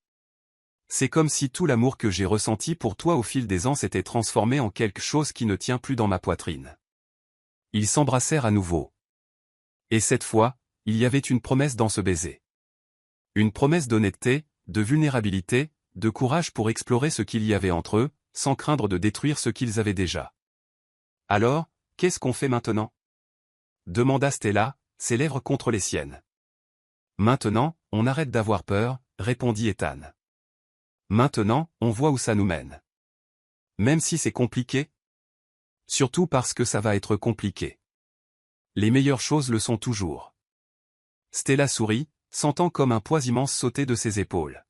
C'est comme si tout l'amour que j'ai ressenti pour toi au fil des ans s'était transformé en quelque chose qui ne tient plus dans ma poitrine. Ils s'embrassèrent à nouveau. Et cette fois, il y avait une promesse dans ce baiser. Une promesse d'honnêteté, de vulnérabilité, de courage pour explorer ce qu'il y avait entre eux, sans craindre de détruire ce qu'ils avaient déjà. Alors, qu'est-ce qu'on fait maintenant? Demanda Stella, ses lèvres contre les siennes. Maintenant, on arrête d'avoir peur, répondit Ethan. Maintenant, on voit où ça nous mène. Même si c'est compliqué? Surtout parce que ça va être compliqué. Les meilleures choses le sont toujours. Stella sourit, sentant comme un poids immense sauter de ses épaules.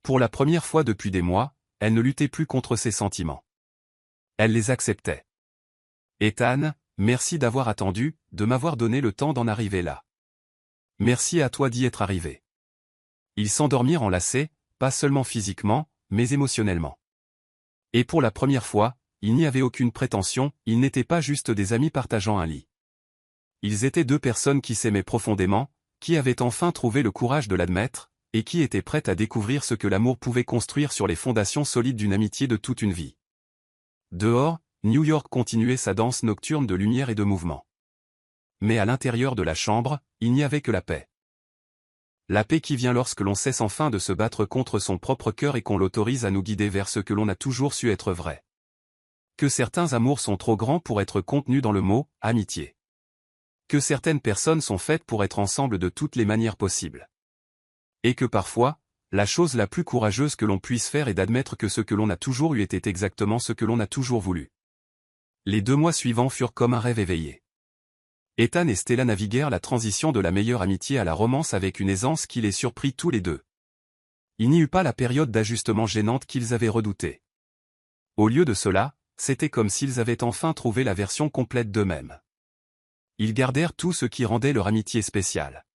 Pour la première fois depuis des mois, elle ne luttait plus contre ses sentiments. Elle les acceptait. Ethan, merci d'avoir attendu, de m'avoir donné le temps d'en arriver là. Merci à toi d'y être arrivé. Ils s'endormirent enlacés, pas seulement physiquement, mais émotionnellement. Et pour la première fois, il n'y avait aucune prétention, ils n'étaient pas juste des amis partageant un lit. Ils étaient deux personnes qui s'aimaient profondément, qui avaient enfin trouvé le courage de l'admettre, et qui étaient prêtes à découvrir ce que l'amour pouvait construire sur les fondations solides d'une amitié de toute une vie. Dehors, New York continuait sa danse nocturne de lumière et de mouvement. Mais à l'intérieur de la chambre, il n'y avait que la paix. La paix qui vient lorsque l'on cesse enfin de se battre contre son propre cœur et qu'on l'autorise à nous guider vers ce que l'on a toujours su être vrai. Que certains amours sont trop grands pour être contenus dans le mot « amitié ». Que certaines personnes sont faites pour être ensemble de toutes les manières possibles. Et que parfois, la chose la plus courageuse que l'on puisse faire est d'admettre que ce que l'on a toujours eu était exactement ce que l'on a toujours voulu. Les 2 mois suivants furent comme un rêve éveillé. Ethan et Stella naviguèrent la transition de la meilleure amitié à la romance avec une aisance qui les surprit tous les deux. Il n'y eut pas la période d'ajustement gênante qu'ils avaient redoutée. Au lieu de cela, c'était comme s'ils avaient enfin trouvé la version complète d'eux-mêmes. Ils gardèrent tout ce qui rendait leur amitié spéciale.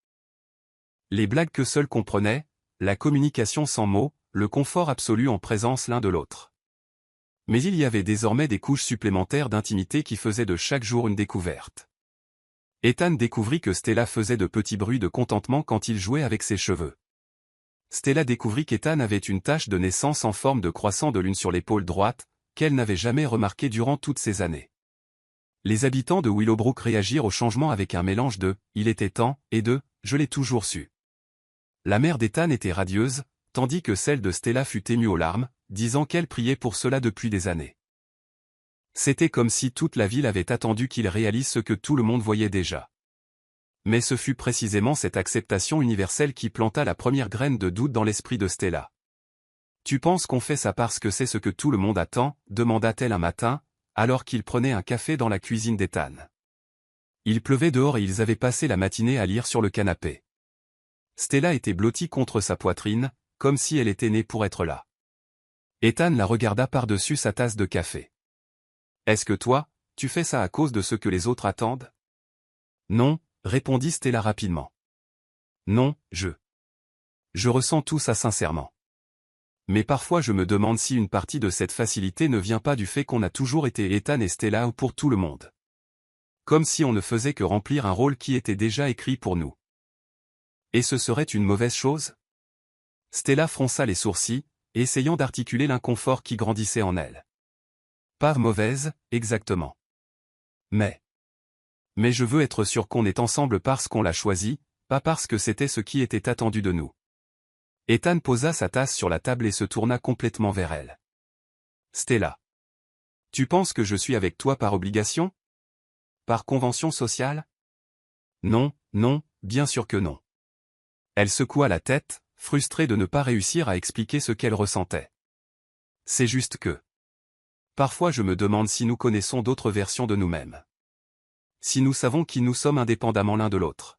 Les blagues que seuls comprenaient, la communication sans mots, le confort absolu en présence l'un de l'autre. Mais il y avait désormais des couches supplémentaires d'intimité qui faisaient de chaque jour une découverte. Ethan découvrit que Stella faisait de petits bruits de contentement quand il jouait avec ses cheveux. Stella découvrit qu'Ethan avait une tache de naissance en forme de croissant de lune sur l'épaule droite, qu'elle n'avait jamais remarqué durant toutes ces années. Les habitants de Willowbrook réagirent au changement avec un mélange de « il était temps » et de « je l'ai toujours su ». La mère d'Ethan était radieuse, tandis que celle de Stella fut émue aux larmes, disant qu'elle priait pour cela depuis des années. C'était comme si toute la ville avait attendu qu'il réalise ce que tout le monde voyait déjà. Mais ce fut précisément cette acceptation universelle qui planta la première graine de doute dans l'esprit de Stella. « Tu penses qu'on fait ça parce que c'est ce que tout le monde attend ?» demanda-t-elle un matin, alors qu'ils prenaient un café dans la cuisine d'Ethan. Il pleuvait dehors et ils avaient passé la matinée à lire sur le canapé. Stella était blottie contre sa poitrine, comme si elle était née pour être là. Ethan la regarda par-dessus sa tasse de café. « Est-ce que toi, tu fais ça à cause de ce que les autres attendent ?»« Non, » répondit Stella rapidement. « Non, je ressens tout ça sincèrement. Mais parfois je me demande si une partie de cette facilité ne vient pas du fait qu'on a toujours été Ethan et Stella pour tout le monde. Comme si on ne faisait que remplir un rôle qui était déjà écrit pour nous. Et ce serait une mauvaise chose ? Stella fronça les sourcils, essayant d'articuler l'inconfort qui grandissait en elle. Pas mauvaise, exactement. Mais je veux être sûr qu'on est ensemble parce qu'on l'a choisi, pas parce que c'était ce qui était attendu de nous. Ethan posa sa tasse sur la table et se tourna complètement vers elle. Stella. Tu penses que je suis avec toi par obligation ? Par convention sociale ? Non, non, bien sûr que non. Elle secoua la tête, frustrée de ne pas réussir à expliquer ce qu'elle ressentait. C'est juste que parfois je me demande si nous connaissons d'autres versions de nous-mêmes. Si nous savons qui nous sommes indépendamment l'un de l'autre.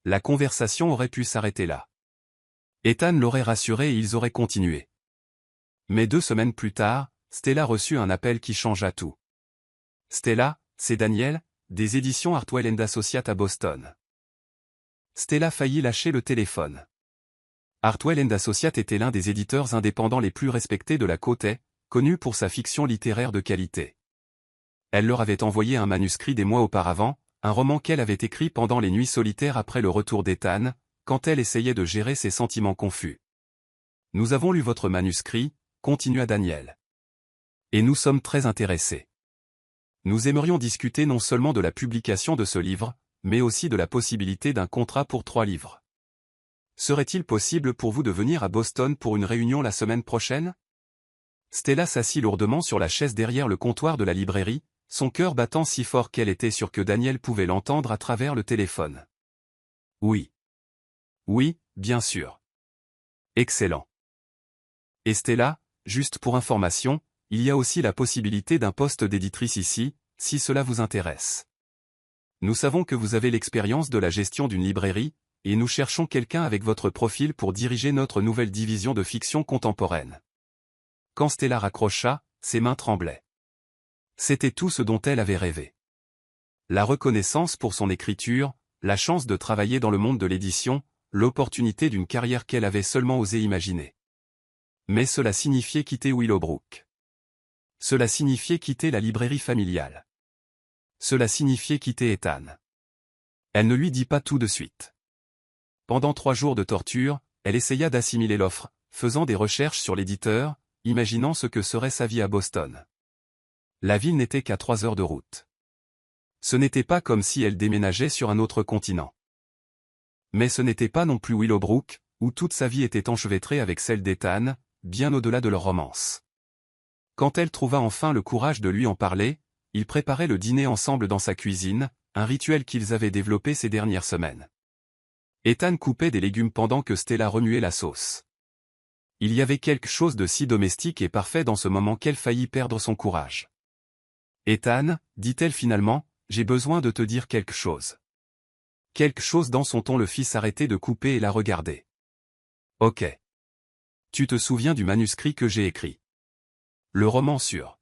La conversation aurait pu s'arrêter là. Ethan l'aurait rassuré et ils auraient continué. Mais 2 semaines plus tard, Stella reçut un appel qui changea tout. Stella, c'est Daniel, des éditions Hartwell & Associates à Boston. Stella faillit lâcher le téléphone. Hartwell & Associates était l'un des éditeurs indépendants les plus respectés de la côte est, connu pour sa fiction littéraire de qualité. Elle leur avait envoyé un manuscrit des mois auparavant, un roman qu'elle avait écrit pendant les nuits solitaires après le retour d'Ethan, quand elle essayait de gérer ses sentiments confus. « Nous avons lu votre manuscrit », continua Daniel. « Et nous sommes très intéressés. Nous aimerions discuter non seulement de la publication de ce livre, mais aussi de la possibilité d'un contrat pour 3 livres. Serait-il possible pour vous de venir à Boston pour une réunion la semaine prochaine ?» Stella s'assit lourdement sur la chaise derrière le comptoir de la librairie, son cœur battant si fort qu'elle était sûre que Daniel pouvait l'entendre à travers le téléphone. « Oui. Oui, bien sûr. Excellent. Et Stella, juste pour information, il y a aussi la possibilité d'un poste d'éditrice ici, si cela vous intéresse. Nous savons que vous avez l'expérience de la gestion d'une librairie, et nous cherchons quelqu'un avec votre profil pour diriger notre nouvelle division de fiction contemporaine. » Quand Stella raccrocha, ses mains tremblaient. C'était tout ce dont elle avait rêvé. La reconnaissance pour son écriture, la chance de travailler dans le monde de l'édition, l'opportunité d'une carrière qu'elle avait seulement osé imaginer. Mais cela signifiait quitter Willowbrook. Cela signifiait quitter la librairie familiale. Cela signifiait quitter Ethan. Elle ne lui dit pas tout de suite. Pendant 3 jours de torture, elle essaya d'assimiler l'offre, faisant des recherches sur l'éditeur, imaginant ce que serait sa vie à Boston. La ville n'était qu'à 3 heures de route. Ce n'était pas comme si elle déménageait sur un autre continent. Mais ce n'était pas non plus Willowbrook, où toute sa vie était enchevêtrée avec celle d'Ethan, bien au-delà de leur romance. Quand elle trouva enfin le courage de lui en parler, ils préparaient le dîner ensemble dans sa cuisine, un rituel qu'ils avaient développé ces dernières semaines. Ethan coupait des légumes pendant que Stella remuait la sauce. Il y avait quelque chose de si domestique et parfait dans ce moment qu'elle faillit perdre son courage. « Ethan, dit-elle finalement, j'ai besoin de te dire quelque chose. » Quelque chose dans son ton le fit s'arrêter de couper et la regarder. « Ok. Tu te souviens du manuscrit que j'ai écrit? Le roman sur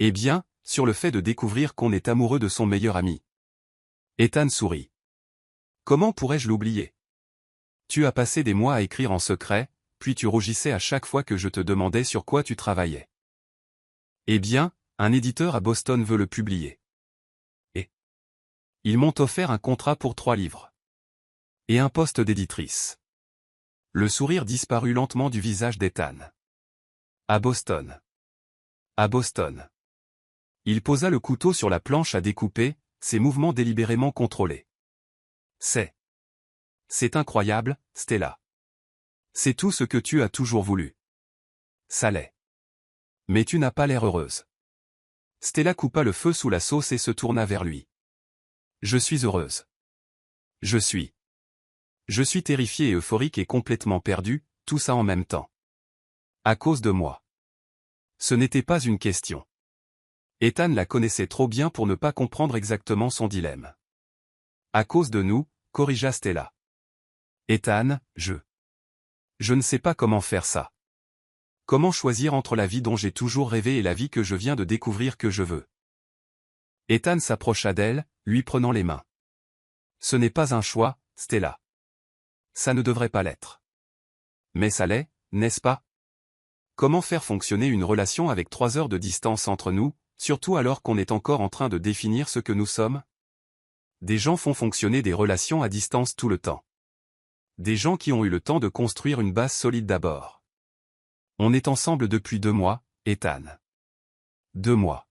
Eh bien, sur le fait de découvrir qu'on est amoureux de son meilleur ami. Ethan sourit. Comment pourrais-je l'oublier? Tu as passé des mois à écrire en secret, puis tu rougissais à chaque fois que je te demandais sur quoi tu travaillais. Eh bien, un éditeur à Boston veut le publier. Et ils m'ont offert un contrat pour 3 livres. Et un poste d'éditrice. Le sourire disparut lentement du visage d'Ethan. À Boston. À Boston. Il posa le couteau sur la planche à découper, ses mouvements délibérément contrôlés. C'est incroyable, Stella. C'est tout ce que tu as toujours voulu. Ça l'est. Mais tu n'as pas l'air heureuse. Stella coupa le feu sous la sauce et se tourna vers lui. Je suis heureuse. Je suis terrifiée et euphorique et complètement perdue, tout ça en même temps. À cause de moi. Ce n'était pas une question. Ethan la connaissait trop bien pour ne pas comprendre exactement son dilemme. À cause de nous, corrigea Stella. Ethan, je ne sais pas comment faire ça. Comment choisir entre la vie dont j'ai toujours rêvé et la vie que je viens de découvrir que je veux? Ethan s'approcha d'elle, lui prenant les mains. Ce n'est pas un choix, Stella. Ça ne devrait pas l'être. Mais ça l'est, n'est-ce pas? Comment faire fonctionner une relation avec 3 heures de distance entre nous, surtout alors qu'on est encore en train de définir ce que nous sommes? Des gens font fonctionner des relations à distance tout le temps. Des gens qui ont eu le temps de construire une base solide d'abord. On est ensemble depuis 2 mois, Ethan. 2 mois.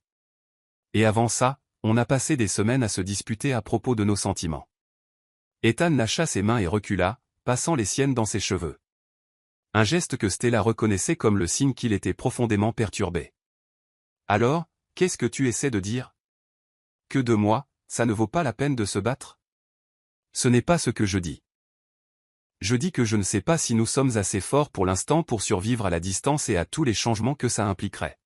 Et avant ça, on a passé des semaines à se disputer à propos de nos sentiments. Ethan lâcha ses mains et recula, passant les siennes dans ses cheveux. Un geste que Stella reconnaissait comme le signe qu'il était profondément perturbé. Alors, qu'est-ce que tu essaies de dire? Que 2 mois, ça ne vaut pas la peine de se battre? Ce n'est pas ce que je dis. Je dis que je ne sais pas si nous sommes assez forts pour l'instant pour survivre à la distance et à tous les changements que ça impliquerait.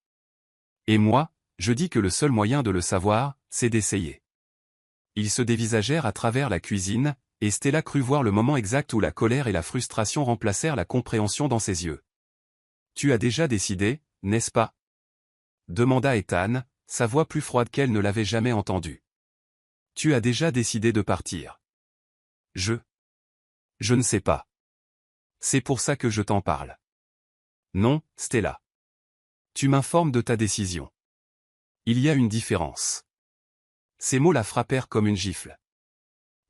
Et moi, je dis que le seul moyen de le savoir, c'est d'essayer. Ils se dévisagèrent à travers la cuisine, et Stella crut voir le moment exact où la colère et la frustration remplacèrent la compréhension dans ses yeux. Tu as déjà décidé, n'est-ce pas? Demanda Ethan, sa voix plus froide qu'elle ne l'avait jamais entendue. Tu as déjà décidé de partir. Je ne sais pas. C'est pour ça que je t'en parle. Non, Stella. Tu m'informes de ta décision. Il y a une différence. Ces mots la frappèrent comme une gifle.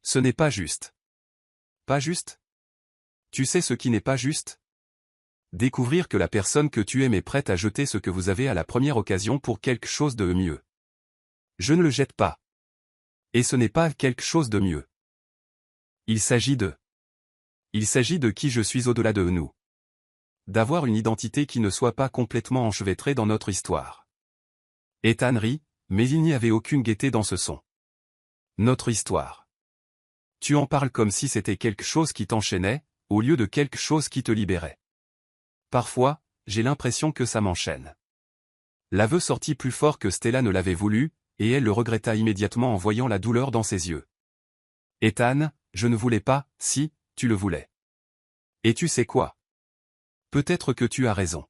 Ce n'est pas juste. Pas juste? Tu sais ce qui n'est pas juste? Découvrir que la personne que tu aimes est prête à jeter ce que vous avez à la première occasion pour quelque chose de mieux. Je ne le jette pas. Et ce n'est pas quelque chose de mieux. Il s'agit de qui je suis au-delà de nous. D'avoir une identité qui ne soit pas complètement enchevêtrée dans notre histoire. Ethan rit, mais il n'y avait aucune gaieté dans ce son. Notre histoire. Tu en parles comme si c'était quelque chose qui t'enchaînait, au lieu de quelque chose qui te libérait. Parfois, j'ai l'impression que ça m'enchaîne. L'aveu sortit plus fort que Stella ne l'avait voulu, et elle le regretta immédiatement en voyant la douleur dans ses yeux. Ethan, je ne voulais pas, si, tu le voulais. Et tu sais quoi? Peut-être que tu as raison.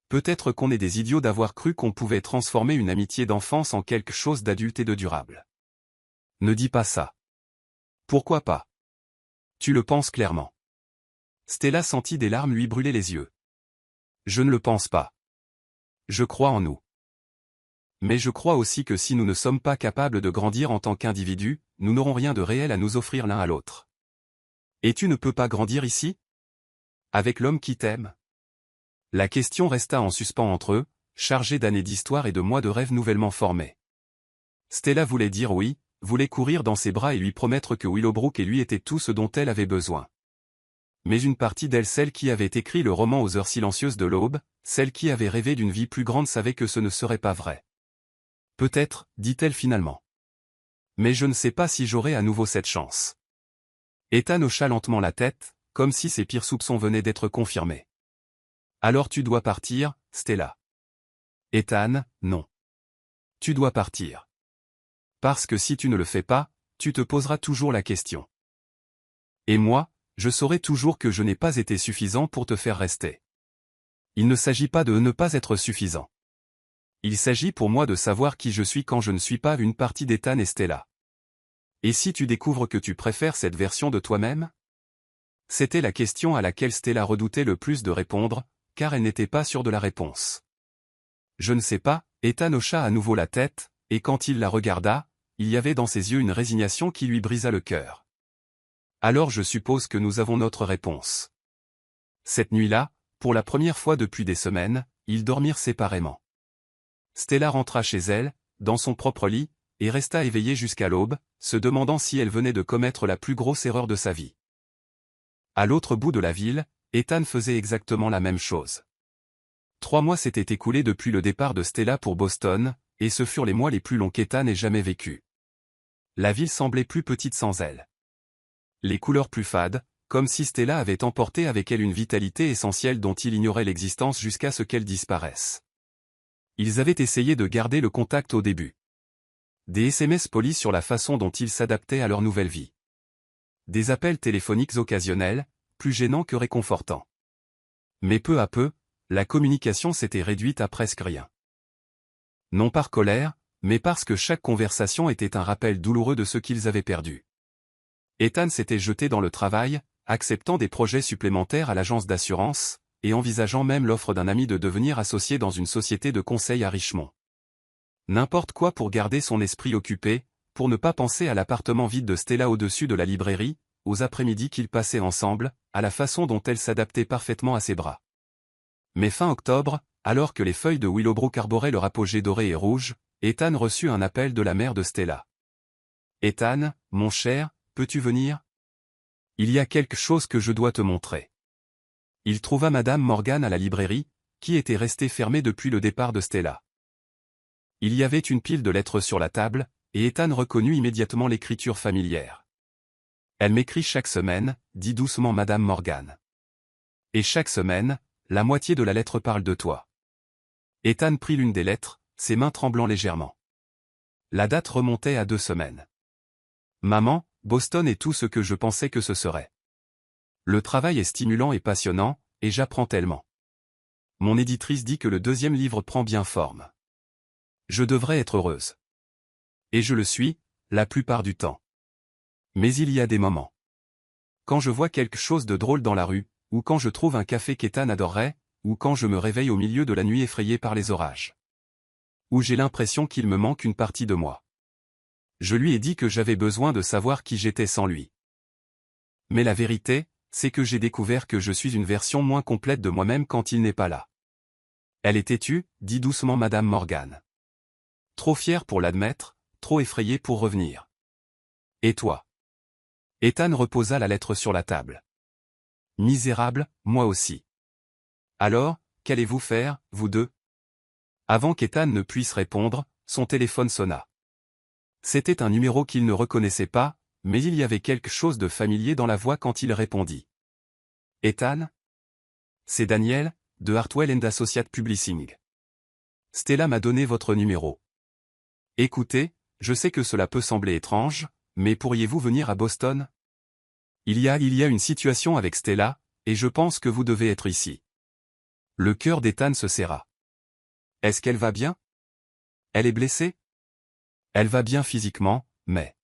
Peut-être qu'on est des idiots d'avoir cru qu'on pouvait transformer une amitié d'enfance en quelque chose d'adulte et de durable. Ne dis pas ça. Pourquoi pas? Tu le penses clairement. Stella sentit des larmes lui brûler les yeux. Je ne le pense pas. Je crois en nous. Mais je crois aussi que si nous ne sommes pas capables de grandir en tant qu'individus, nous n'aurons rien de réel à nous offrir l'un à l'autre. Et tu ne peux pas grandir ici? Avec l'homme qui t'aime? La question resta en suspens entre eux, chargée d'années d'histoire et de mois de rêves nouvellement formés. Stella voulait dire oui, voulait courir dans ses bras et lui promettre que Willowbrook et lui étaient tout ce dont elle avait besoin. Mais une partie d'elle, celle qui avait écrit le roman aux heures silencieuses de l'aube, celle qui avait rêvé d'une vie plus grande, savait que ce ne serait pas vrai. Peut-être, dit-elle finalement. Mais je ne sais pas si j'aurai à nouveau cette chance. Ethan hocha lentement la tête, comme si ses pires soupçons venaient d'être confirmés. Alors tu dois partir, Stella. Ethan, non. Tu dois partir. Parce que si tu ne le fais pas, tu te poseras toujours la question. Et moi, je saurai toujours que je n'ai pas été suffisant pour te faire rester. Il ne s'agit pas de ne pas être suffisant. Il s'agit pour moi de savoir qui je suis quand je ne suis pas une partie d'Ethan et Stella. Et si tu découvres que tu préfères cette version de toi-même? C'était la question à laquelle Stella redoutait le plus de répondre, car elle n'était pas sûre de la réponse. Je ne sais pas, Ethan hocha à nouveau la tête, et quand il la regarda, il y avait dans ses yeux une résignation qui lui brisa le cœur. Alors je suppose que nous avons notre réponse. Cette nuit-là, pour la première fois depuis des semaines, ils dormirent séparément. Stella rentra chez elle, dans son propre lit, et resta éveillée jusqu'à l'aube, se demandant si elle venait de commettre la plus grosse erreur de sa vie. À l'autre bout de la ville, Ethan faisait exactement la même chose. 3 mois s'étaient écoulés depuis le départ de Stella pour Boston, et ce furent les mois les plus longs qu'Ethan ait jamais vécu. La ville semblait plus petite sans elle. Les couleurs plus fades, comme si Stella avait emporté avec elle une vitalité essentielle dont il ignorait l'existence jusqu'à ce qu'elle disparaisse. Ils avaient essayé de garder le contact au début. Des SMS polis sur la façon dont ils s'adaptaient à leur nouvelle vie. Des appels téléphoniques occasionnels, plus gênants que réconfortants. Mais peu à peu, la communication s'était réduite à presque rien. Non par colère, mais parce que chaque conversation était un rappel douloureux de ce qu'ils avaient perdu. Ethan s'était jeté dans le travail, acceptant des projets supplémentaires à l'agence d'assurance, et envisageant même l'offre d'un ami de devenir associé dans une société de conseil à Richmond. N'importe quoi pour garder son esprit occupé, pour ne pas penser à l'appartement vide de Stella au-dessus de la librairie, aux après-midi qu'ils passaient ensemble, à la façon dont elle s'adaptait parfaitement à ses bras. Mais fin octobre, alors que les feuilles de Willowbrook arboraient leur apogée doré et rouge, Ethan reçut un appel de la mère de Stella. « Ethan, mon cher, peux-tu venir? Il y a quelque chose que je dois te montrer. » Il trouva Madame Morgan à la librairie, qui était restée fermée depuis le départ de Stella. Il y avait une pile de lettres sur la table, et Ethan reconnut immédiatement l'écriture familière. « Elle m'écrit chaque semaine, dit doucement Madame Morgan. Et chaque semaine, la moitié de la lettre parle de toi. » Ethan prit l'une des lettres, ses mains tremblant légèrement. La date remontait à 2 semaines. « Maman, Boston est tout ce que je pensais que ce serait. Le travail est stimulant et passionnant, et j'apprends tellement. Mon éditrice dit que le 2e livre prend bien forme. Je devrais être heureuse. Et je le suis, la plupart du temps. Mais il y a des moments. Quand je vois quelque chose de drôle dans la rue, ou quand je trouve un café qu'Ethan adorerait, ou quand je me réveille au milieu de la nuit effrayé par les orages. Ou j'ai l'impression qu'il me manque une partie de moi. Je lui ai dit que j'avais besoin de savoir qui j'étais sans lui. Mais la vérité, c'est que j'ai découvert que je suis une version moins complète de moi-même quand il n'est pas là. Elle est têtue, dit doucement Madame Morgan. Trop fière pour l'admettre, trop effrayée pour revenir. Et toi? Ethan reposa la lettre sur la table. Misérable, moi aussi. Alors, qu'allez-vous faire, vous deux? Avant qu'Ethan ne puisse répondre, son téléphone sonna. C'était un numéro qu'il ne reconnaissait pas, mais il y avait quelque chose de familier dans la voix quand il répondit. Ethan? C'est Daniel, de Hartwell & Associates Publishing. Stella m'a donné votre numéro. Écoutez, je sais que cela peut sembler étrange, mais pourriez-vous venir à Boston? Il y a une situation avec Stella, et je pense que vous devez être ici. Le cœur d'Ethan se serra. Est-ce qu'elle va bien? Elle est blessée? Elle va bien physiquement, mais...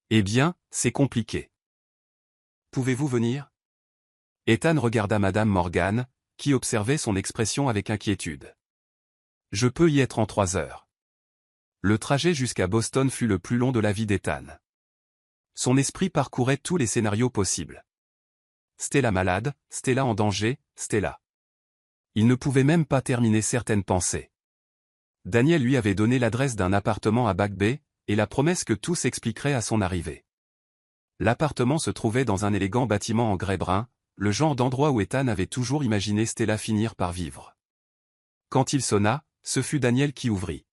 Eh bien, c'est compliqué. Pouvez-vous venir? Ethan regarda Madame Morgan, qui observait son expression avec inquiétude. Je peux y être en 3 heures. Le trajet jusqu'à Boston fut le plus long de la vie d'Ethan. Son esprit parcourait tous les scénarios possibles. Stella malade, Stella en danger, Stella. Il ne pouvait même pas terminer certaines pensées. Daniel lui avait donné l'adresse d'un appartement à Back Bay, et la promesse que tout s'expliquerait à son arrivée. L'appartement se trouvait dans un élégant bâtiment en grès brun, le genre d'endroit où Ethan avait toujours imaginé Stella finir par vivre. Quand il sonna, ce fut Daniel qui ouvrit.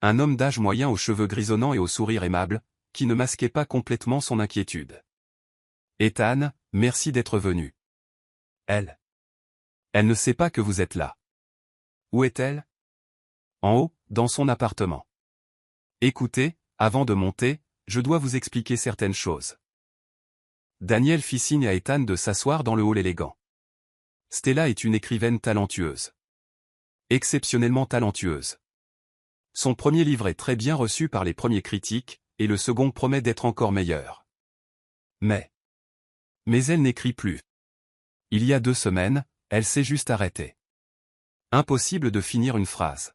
Un homme d'âge moyen aux cheveux grisonnants et au sourire aimable, qui ne masquait pas complètement son inquiétude. « Ethan, merci d'être venu. » Elle ne sait pas que vous êtes là. Où est-elle? En haut, dans son appartement. Écoutez, avant de monter, je dois vous expliquer certaines choses. Daniel fit signe à Ethan de s'asseoir dans le hall élégant. Stella est une écrivaine talentueuse. Exceptionnellement talentueuse. Son premier livre est très bien reçu par les premiers critiques, et le second promet d'être encore meilleur. Mais elle n'écrit plus. Il y a 2 semaines, elle s'est juste arrêtée. Impossible de finir une phrase.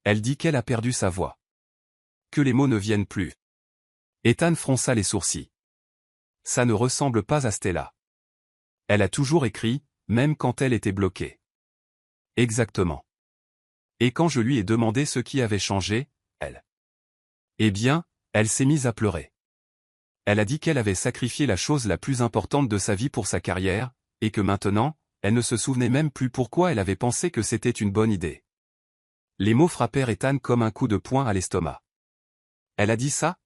Elle dit qu'elle a perdu sa voix. Que les mots ne viennent plus. Ethan fronça les sourcils. Ça ne ressemble pas à Stella. Elle a toujours écrit, même quand elle était bloquée. Exactement. Et quand je lui ai demandé ce qui avait changé, eh bien, elle s'est mise à pleurer. Elle a dit qu'elle avait sacrifié la chose la plus importante de sa vie pour sa carrière, et que maintenant, elle ne se souvenait même plus pourquoi elle avait pensé que c'était une bonne idée. Les mots frappèrent Ethan comme un coup de poing à l'estomac. Elle a dit ça?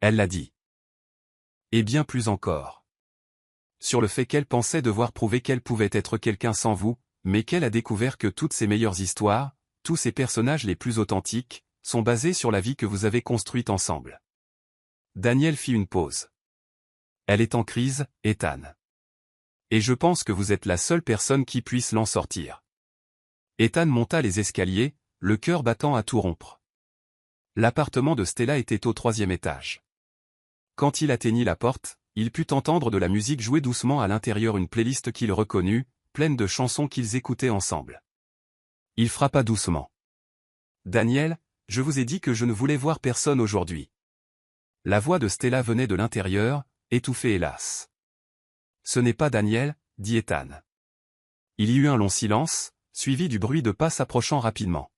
Elle l'a dit. Et bien plus encore. Sur le fait qu'elle pensait devoir prouver qu'elle pouvait être quelqu'un sans vous, mais qu'elle a découvert que toutes ses meilleures histoires, tous ses personnages les plus authentiques, sont basés sur la vie que vous avez construite ensemble. Daniel fit une pause. Elle est en crise, Ethan. Et je pense que vous êtes la seule personne qui puisse l'en sortir. Ethan monta les escaliers, le cœur battant à tout rompre. L'appartement de Stella était au 3e étage. Quand il atteignit la porte, il put entendre de la musique jouer doucement à l'intérieur, une playlist qu'il reconnut, pleine de chansons qu'ils écoutaient ensemble. Il frappa doucement. Daniel, je vous ai dit que je ne voulais voir personne aujourd'hui. La voix de Stella venait de l'intérieur, étouffée hélas. Ce n'est pas Daniel, dit Ethan. Il y eut un long silence, suivi du bruit de pas s'approchant rapidement.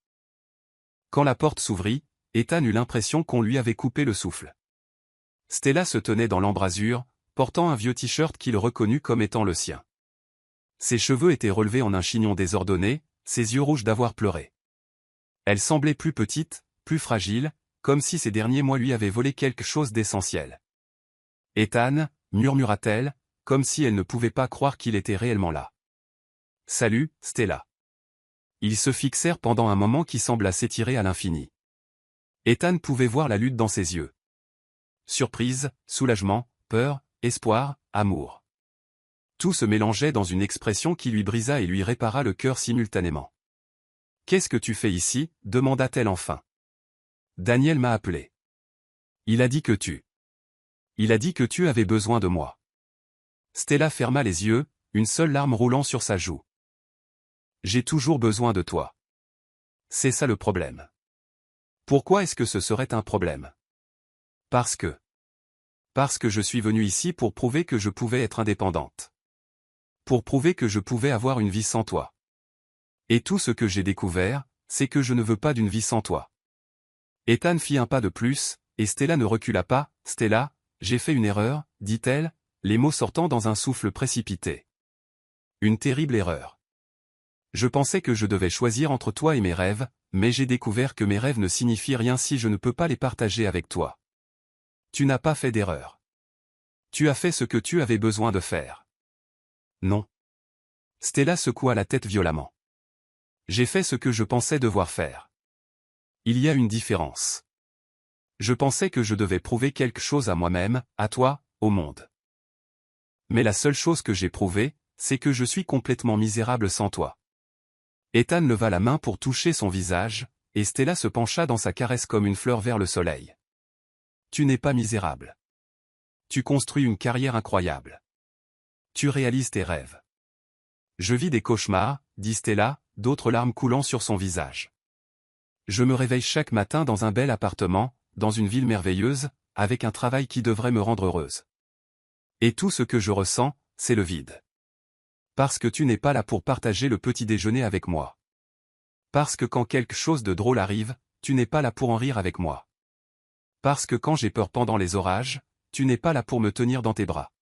Quand la porte s'ouvrit, Ethan eut l'impression qu'on lui avait coupé le souffle. Stella se tenait dans l'embrasure, portant un vieux t-shirt qu'il reconnut comme étant le sien. Ses cheveux étaient relevés en un chignon désordonné, ses yeux rouges d'avoir pleuré. Elle semblait plus petite, plus fragile, comme si ces derniers mois lui avaient volé quelque chose d'essentiel. « Ethan » murmura-t-elle, comme si elle ne pouvait pas croire qu'il était réellement là. « Salut, Stella. » Ils se fixèrent pendant un moment qui sembla s'étirer à l'infini. Ethan pouvait voir la lutte dans ses yeux. Surprise, soulagement, peur, espoir, amour. Tout se mélangeait dans une expression qui lui brisa et lui répara le cœur simultanément. « Qu'est-ce que tu fais ici » demanda-t-elle enfin. « Daniel m'a appelé. Il a dit que tu avais besoin de moi. » Stella ferma les yeux, une seule larme roulant sur sa joue. « J'ai toujours besoin de toi. C'est ça le problème. » Pourquoi est-ce que ce serait un problème? Parce que je suis venue ici pour prouver que je pouvais être indépendante. Pour prouver que je pouvais avoir une vie sans toi. Et tout ce que j'ai découvert, c'est que je ne veux pas d'une vie sans toi. Ethan fit un pas de plus, et Stella ne recula pas. « Stella, j'ai fait une erreur, dit-elle, les mots sortant dans un souffle précipité. Une terrible erreur. Je pensais que je devais choisir entre toi et mes rêves, mais j'ai découvert que mes rêves ne signifient rien si je ne peux pas les partager avec toi. Tu n'as pas fait d'erreur. Tu as fait ce que tu avais besoin de faire. » Non. Stella secoua la tête violemment. J'ai fait ce que je pensais devoir faire. Il y a une différence. Je pensais que je devais prouver quelque chose à moi-même, à toi, au monde. Mais la seule chose que j'ai prouvée, c'est que je suis complètement misérable sans toi. Ethan leva la main pour toucher son visage, et Stella se pencha dans sa caresse comme une fleur vers le soleil. Tu n'es pas misérable. Tu construis une carrière incroyable. Tu réalises tes rêves. Je vis des cauchemars, dit Stella, d'autres larmes coulant sur son visage. Je me réveille chaque matin dans un bel appartement, dans une ville merveilleuse, avec un travail qui devrait me rendre heureuse. Et tout ce que je ressens, c'est le vide. Parce que tu n'es pas là pour partager le petit déjeuner avec moi. Parce que quand quelque chose de drôle arrive, tu n'es pas là pour en rire avec moi. Parce que quand j'ai peur pendant les orages, tu n'es pas là pour me tenir dans tes bras.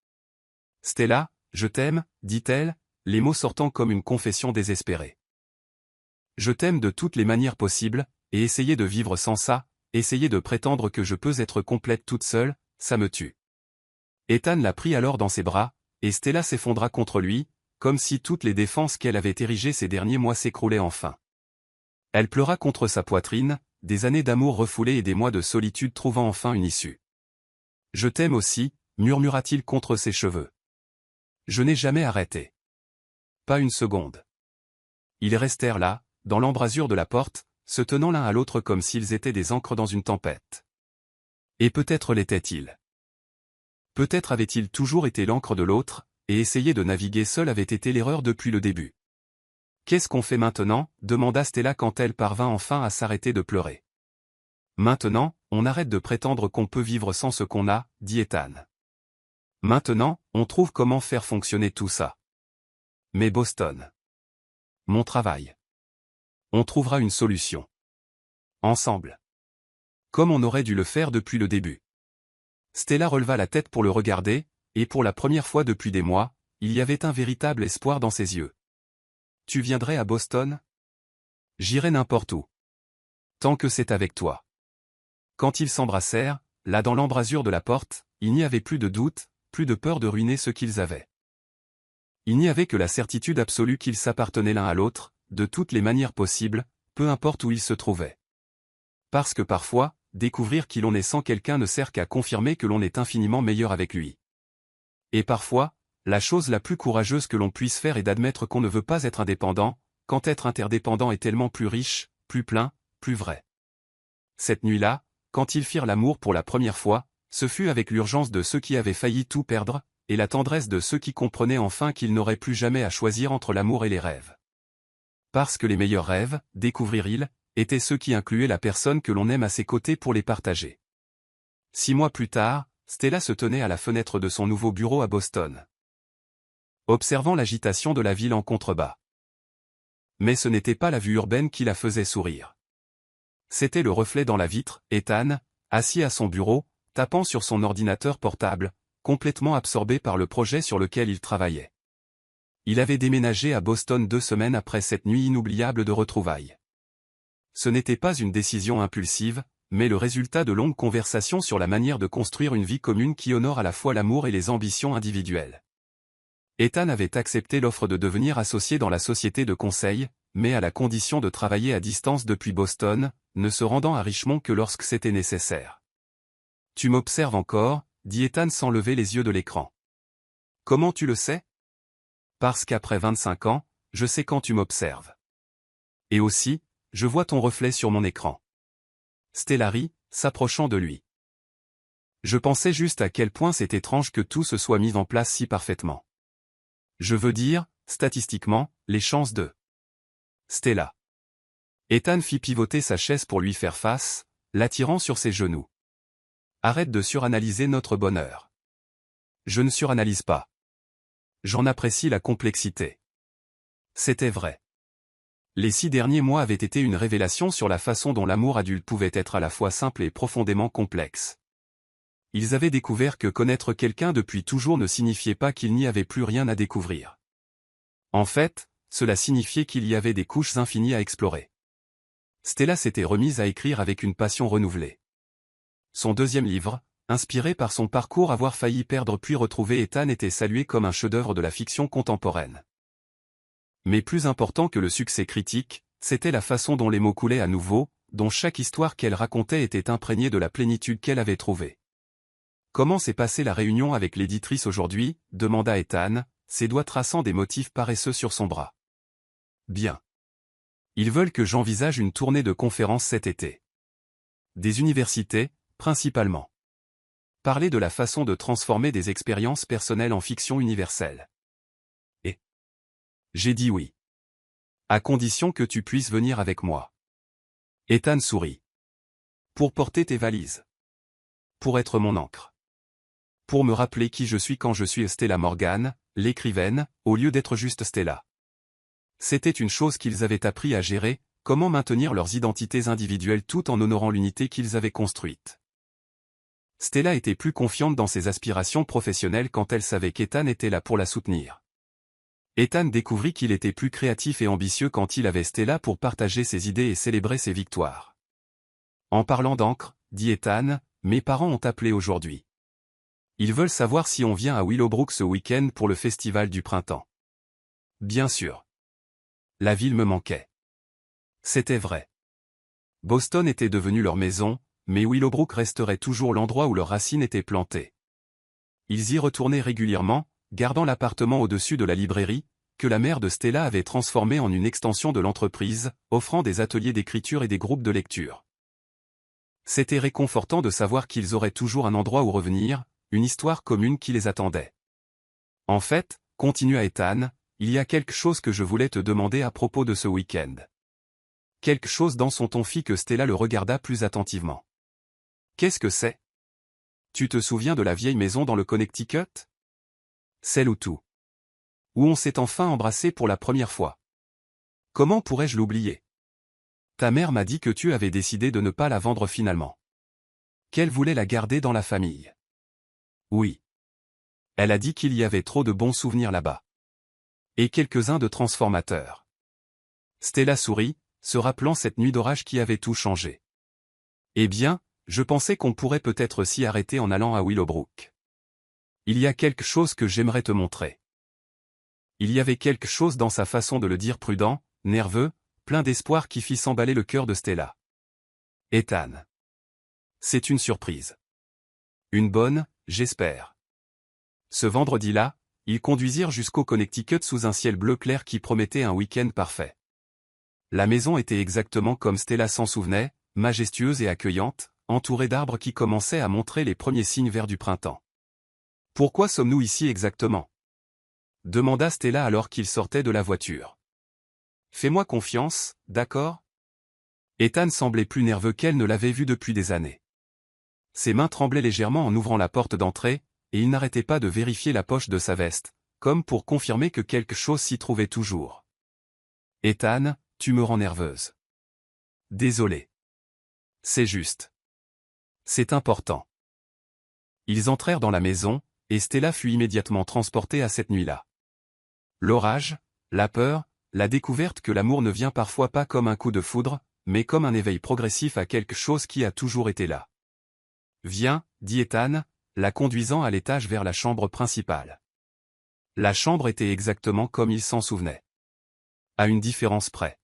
Stella, je t'aime, dit-elle, les mots sortant comme une confession désespérée. Je t'aime de toutes les manières possibles, et essayer de vivre sans ça, essayer de prétendre que je peux être complète toute seule, ça me tue. Ethan la prit alors dans ses bras, et Stella s'effondra contre lui, comme si toutes les défenses qu'elle avait érigées ces derniers mois s'écroulaient enfin. Elle pleura contre sa poitrine, des années d'amour refoulées et des mois de solitude trouvant enfin une issue. Je t'aime aussi, murmura-t-il contre ses cheveux. Je n'ai jamais arrêté. Pas une seconde. Ils restèrent là, dans l'embrasure de la porte, se tenant l'un à l'autre comme s'ils étaient des ancres dans une tempête. Et peut-être l'étaient-ils. Peut-être avait-il toujours été l'encre de l'autre, et essayer de naviguer seul avait été l'erreur depuis le début. « Qu'est-ce qu'on fait maintenant » demanda Stella quand elle parvint enfin à s'arrêter de pleurer. « Maintenant, on arrête de prétendre qu'on peut vivre sans ce qu'on a, dit Ethan. Maintenant, on trouve comment faire fonctionner tout ça. Mais Boston. Mon travail. On trouvera une solution. Ensemble. Comme on aurait dû le faire depuis le début. » Stella releva la tête pour le regarder, et pour la première fois depuis des mois, il y avait un véritable espoir dans ses yeux. « Tu viendrais à Boston ? » ?»« J'irai n'importe où. Tant que c'est avec toi. » Quand ils s'embrassèrent, là dans l'embrasure de la porte, il n'y avait plus de doute, plus de peur de ruiner ce qu'ils avaient. Il n'y avait que la certitude absolue qu'ils s'appartenaient l'un à l'autre, de toutes les manières possibles, peu importe où ils se trouvaient. Parce que parfois, découvrir qui l'on est sans quelqu'un ne sert qu'à confirmer que l'on est infiniment meilleur avec lui. Et parfois, la chose la plus courageuse que l'on puisse faire est d'admettre qu'on ne veut pas être indépendant, quand être interdépendant est tellement plus riche, plus plein, plus vrai. Cette nuit-là, quand ils firent l'amour pour la première fois, ce fut avec l'urgence de ceux qui avaient failli tout perdre, et la tendresse de ceux qui comprenaient enfin qu'ils n'auraient plus jamais à choisir entre l'amour et les rêves. Parce que les meilleurs rêves, découvrirent-ils, étaient ceux qui incluaient la personne que l'on aime à ses côtés pour les partager. 6 mois plus tard, Stella se tenait à la fenêtre de son nouveau bureau à Boston, observant l'agitation de la ville en contrebas. Mais ce n'était pas la vue urbaine qui la faisait sourire. C'était le reflet dans la vitre, Ethan, assis à son bureau, tapant sur son ordinateur portable, complètement absorbé par le projet sur lequel il travaillait. Il avait déménagé à Boston 2 semaines après cette nuit inoubliable de retrouvailles. Ce n'était pas une décision impulsive, mais le résultat de longues conversations sur la manière de construire une vie commune qui honore à la fois l'amour et les ambitions individuelles. Ethan avait accepté l'offre de devenir associé dans la société de conseil, mais à la condition de travailler à distance depuis Boston, ne se rendant à Richmond que lorsque c'était nécessaire. « Tu m'observes encore » dit Ethan sans lever les yeux de l'écran. « Comment tu le sais ?»« Parce qu'après 25 ans, je sais quand tu m'observes. Et aussi, je vois ton reflet sur mon écran. » Stella rit, s'approchant de lui. « Je pensais juste à quel point c'est étrange que tout se soit mis en place si parfaitement. Je veux dire, statistiquement, les chances de... » Stella. Ethan fit pivoter sa chaise pour lui faire face, l'attirant sur ses genoux. « Arrête de suranalyser notre bonheur. » »« Je ne suranalyse pas. J'en apprécie la complexité. » C'était vrai. Les 6 derniers mois avaient été une révélation sur la façon dont l'amour adulte pouvait être à la fois simple et profondément complexe. Ils avaient découvert que connaître quelqu'un depuis toujours ne signifiait pas qu'il n'y avait plus rien à découvrir. En fait, cela signifiait qu'il y avait des couches infinies à explorer. Stella s'était remise à écrire avec une passion renouvelée. Son 2e livre, inspiré par son parcours avoir failli perdre puis retrouver Ethan, était salué comme un chef-d'œuvre de la fiction contemporaine. Mais plus important que le succès critique, c'était la façon dont les mots coulaient à nouveau, dont chaque histoire qu'elle racontait était imprégnée de la plénitude qu'elle avait trouvée. « Comment s'est passée la réunion avec l'éditrice aujourd'hui » demanda Ethan, ses doigts traçant des motifs paresseux sur son bras. « Bien. Ils veulent que j'envisage une tournée de conférences cet été. Des universités, principalement. Parler de la façon de transformer des expériences personnelles en fiction universelle. Et j'ai dit oui. À condition que tu puisses venir avec moi. » Ethan sourit. « Pour porter tes valises. Pour être mon encre. Pour me rappeler qui je suis quand je suis Stella Morgan, l'écrivaine, au lieu d'être juste Stella. » C'était une chose qu'ils avaient appris à gérer, comment maintenir leurs identités individuelles tout en honorant l'unité qu'ils avaient construite. Stella était plus confiante dans ses aspirations professionnelles quand elle savait qu'Ethan était là pour la soutenir. Ethan découvrit qu'il était plus créatif et ambitieux quand il avait Stella pour partager ses idées et célébrer ses victoires. « En parlant d'encre, dit Ethan, mes parents ont appelé aujourd'hui. Ils veulent savoir si on vient à Willowbrook ce week-end pour le festival du printemps. » Bien sûr. La ville me manquait. C'était vrai. Boston était devenu leur maison, mais Willowbrook resterait toujours l'endroit où leurs racines étaient plantées. Ils y retournaient régulièrement, gardant l'appartement au-dessus de la librairie, que la mère de Stella avait transformé en une extension de l'entreprise, offrant des ateliers d'écriture et des groupes de lecture. C'était réconfortant de savoir qu'ils auraient toujours un endroit où revenir, une histoire commune qui les attendait. En fait, continua Ethan, il y a quelque chose que je voulais te demander à propos de ce week-end. Quelque chose dans son ton fit que Stella le regarda plus attentivement. Qu'est-ce que c'est? Tu te souviens de la vieille maison dans le Connecticut? Celle où tout. Où on s'est enfin embrassé pour la première fois. Comment pourrais-je l'oublier? Ta mère m'a dit que tu avais décidé de ne pas la vendre finalement. Qu'elle voulait la garder dans la famille. Oui. Elle a dit qu'il y avait trop de bons souvenirs là-bas. Et quelques-uns de transformateurs. Stella sourit, se rappelant cette nuit d'orage qui avait tout changé. Eh bien, je pensais qu'on pourrait peut-être s'y arrêter en allant à Willowbrook. Il y a quelque chose que j'aimerais te montrer. Il y avait quelque chose dans sa façon de le dire prudent, nerveux, plein d'espoir qui fit s'emballer le cœur de Stella. Ethan. C'est une surprise. Une bonne, j'espère. Ce vendredi-là, ils conduisirent jusqu'au Connecticut sous un ciel bleu clair qui promettait un week-end parfait. La maison était exactement comme Stella s'en souvenait, majestueuse et accueillante, entourée d'arbres qui commençaient à montrer les premiers signes verts du printemps. « Pourquoi sommes-nous ici exactement ?» demanda Stella alors qu'ils sortaient de la voiture. « Fais-moi confiance, d'accord ?» Ethan semblait plus nerveux qu'elle ne l'avait vu depuis des années. Ses mains tremblaient légèrement en ouvrant la porte d'entrée, et il n'arrêtait pas de vérifier la poche de sa veste, comme pour confirmer que quelque chose s'y trouvait toujours. « Ethan, tu me rends nerveuse. » « Désolé. C'est juste. C'est important. » Ils entrèrent dans la maison, et Stella fut immédiatement transportée à cette nuit-là. L'orage, la peur, la découverte que l'amour ne vient parfois pas comme un coup de foudre, mais comme un éveil progressif à quelque chose qui a toujours été là. « Viens, » dit Ethan, la conduisant à l'étage vers la chambre principale. La chambre était exactement comme il s'en souvenait. À une différence près.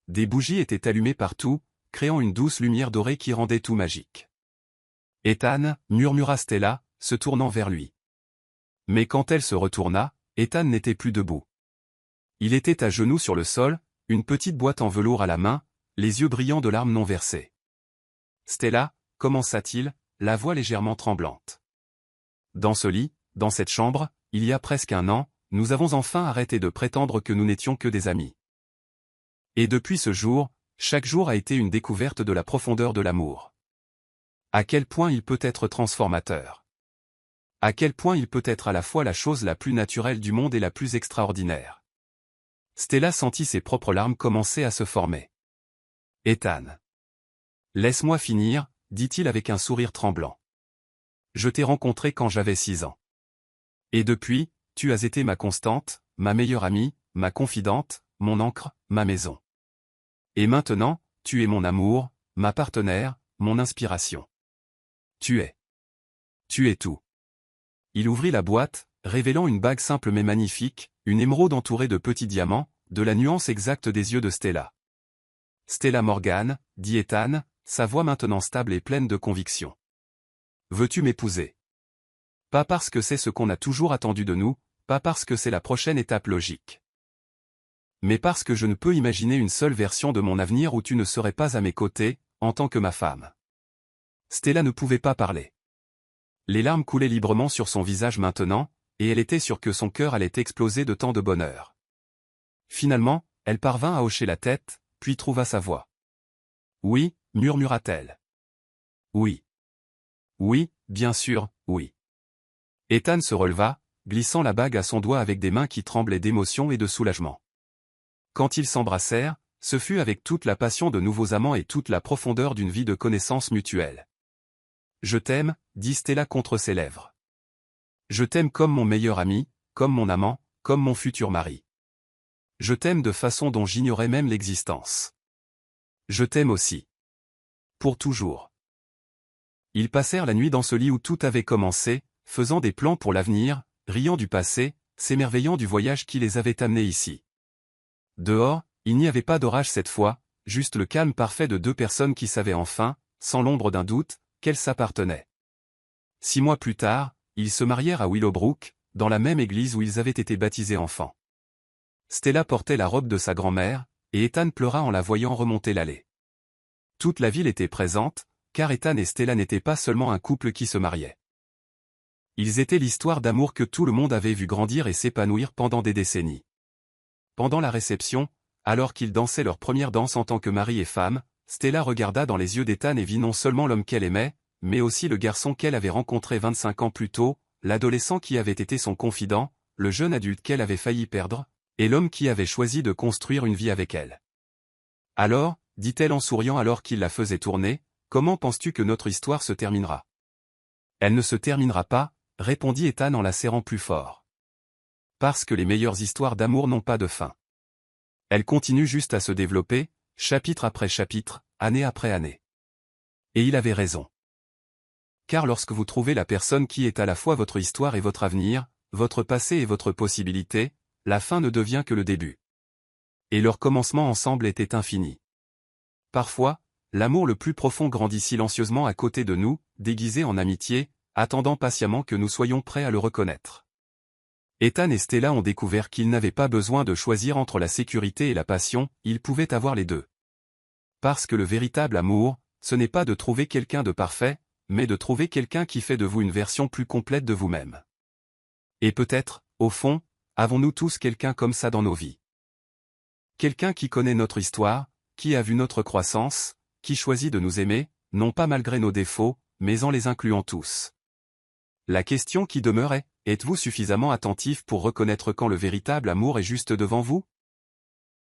Des bougies étaient allumées partout, créant une douce lumière dorée qui rendait tout magique. « Ethan, » murmura Stella, se tournant vers lui. Mais quand elle se retourna, Ethan n'était plus debout. Il était à genoux sur le sol, une petite boîte en velours à la main, les yeux brillants de larmes non versées. « Stella » commença-t-il, la voix légèrement tremblante. « Dans ce lit, dans cette chambre, il y a presque un an, nous avons enfin arrêté de prétendre que nous n'étions que des amis. Et depuis ce jour, chaque jour a été une découverte de la profondeur de l'amour. À quel point il peut être transformateur. À quel point il peut être à la fois la chose la plus naturelle du monde et la plus extraordinaire. » Stella sentit ses propres larmes commencer à se former. « Ethan. Laisse-moi finir, » dit-il avec un sourire tremblant. « Je t'ai rencontré quand j'avais 6 ans. Et depuis, tu as été ma constante, ma meilleure amie, ma confidente, mon ancre, ma maison. Et maintenant, tu es mon amour, ma partenaire, mon inspiration. Tu es. Tu es tout. » Il ouvrit la boîte, révélant une bague simple mais magnifique, une émeraude entourée de petits diamants, de la nuance exacte des yeux de Stella. « Stella Morgan, » dit Ethan, sa voix maintenant stable et pleine de conviction. « Veux-tu m'épouser? Pas parce que c'est ce qu'on a toujours attendu de nous, pas parce que c'est la prochaine étape logique. Mais parce que je ne peux imaginer une seule version de mon avenir où tu ne serais pas à mes côtés, en tant que ma femme. » Stella ne pouvait pas parler. Les larmes coulaient librement sur son visage maintenant, et elle était sûre que son cœur allait exploser de tant de bonheur. Finalement, elle parvint à hocher la tête, puis trouva sa voix. « Oui, » murmura-t-elle. « Oui. Oui, bien sûr, oui. » Ethan se releva, glissant la bague à son doigt avec des mains qui tremblaient d'émotion et de soulagement. Quand ils s'embrassèrent, ce fut avec toute la passion de nouveaux amants et toute la profondeur d'une vie de connaissance mutuelle. « Je t'aime, » dit Stella contre ses lèvres. « Je t'aime comme mon meilleur ami, comme mon amant, comme mon futur mari. Je t'aime de façon dont j'ignorais même l'existence. Je t'aime aussi. Pour toujours. » Ils passèrent la nuit dans ce lit où tout avait commencé, faisant des plans pour l'avenir, riant du passé, s'émerveillant du voyage qui les avait amenés ici. Dehors, il n'y avait pas d'orage cette fois, juste le calme parfait de deux personnes qui savaient enfin, sans l'ombre d'un doute, qu'elles s'appartenaient. 6 mois plus tard, ils se marièrent à Willowbrook, dans la même église où ils avaient été baptisés enfants. Stella portait la robe de sa grand-mère, et Ethan pleura en la voyant remonter l'allée. Toute la ville était présente, car Ethan et Stella n'étaient pas seulement un couple qui se mariait. Ils étaient l'histoire d'amour que tout le monde avait vu grandir et s'épanouir pendant des décennies. Pendant la réception, alors qu'ils dansaient leur première danse en tant que mari et femme, Stella regarda dans les yeux d'Ethan et vit non seulement l'homme qu'elle aimait, mais aussi le garçon qu'elle avait rencontré 25 ans plus tôt, l'adolescent qui avait été son confident, le jeune adulte qu'elle avait failli perdre, et l'homme qui avait choisi de construire une vie avec elle. Alors, dit-elle en souriant alors qu'il la faisait tourner, comment penses-tu que notre histoire se terminera? Elle ne se terminera pas, répondit Ethan en la serrant plus fort. Parce que les meilleures histoires d'amour n'ont pas de fin. Elles continuent juste à se développer, chapitre après chapitre, année après année. Et il avait raison. Car lorsque vous trouvez la personne qui est à la fois votre histoire et votre avenir, votre passé et votre possibilité, la fin ne devient que le début. Et leur commencement ensemble était infini. Parfois, l'amour le plus profond grandit silencieusement à côté de nous, déguisé en amitié, attendant patiemment que nous soyons prêts à le reconnaître. Ethan et Stella ont découvert qu'ils n'avaient pas besoin de choisir entre la sécurité et la passion, ils pouvaient avoir les deux. Parce que le véritable amour, ce n'est pas de trouver quelqu'un de parfait, mais de trouver quelqu'un qui fait de vous une version plus complète de vous-même. Et peut-être, au fond, avons-nous tous quelqu'un comme ça dans nos vies. Quelqu'un qui connaît notre histoire, qui a vu notre croissance, qui choisit de nous aimer, non pas malgré nos défauts, mais en les incluant tous. La question qui demeure est, êtes-vous suffisamment attentif pour reconnaître quand le véritable amour est juste devant vous?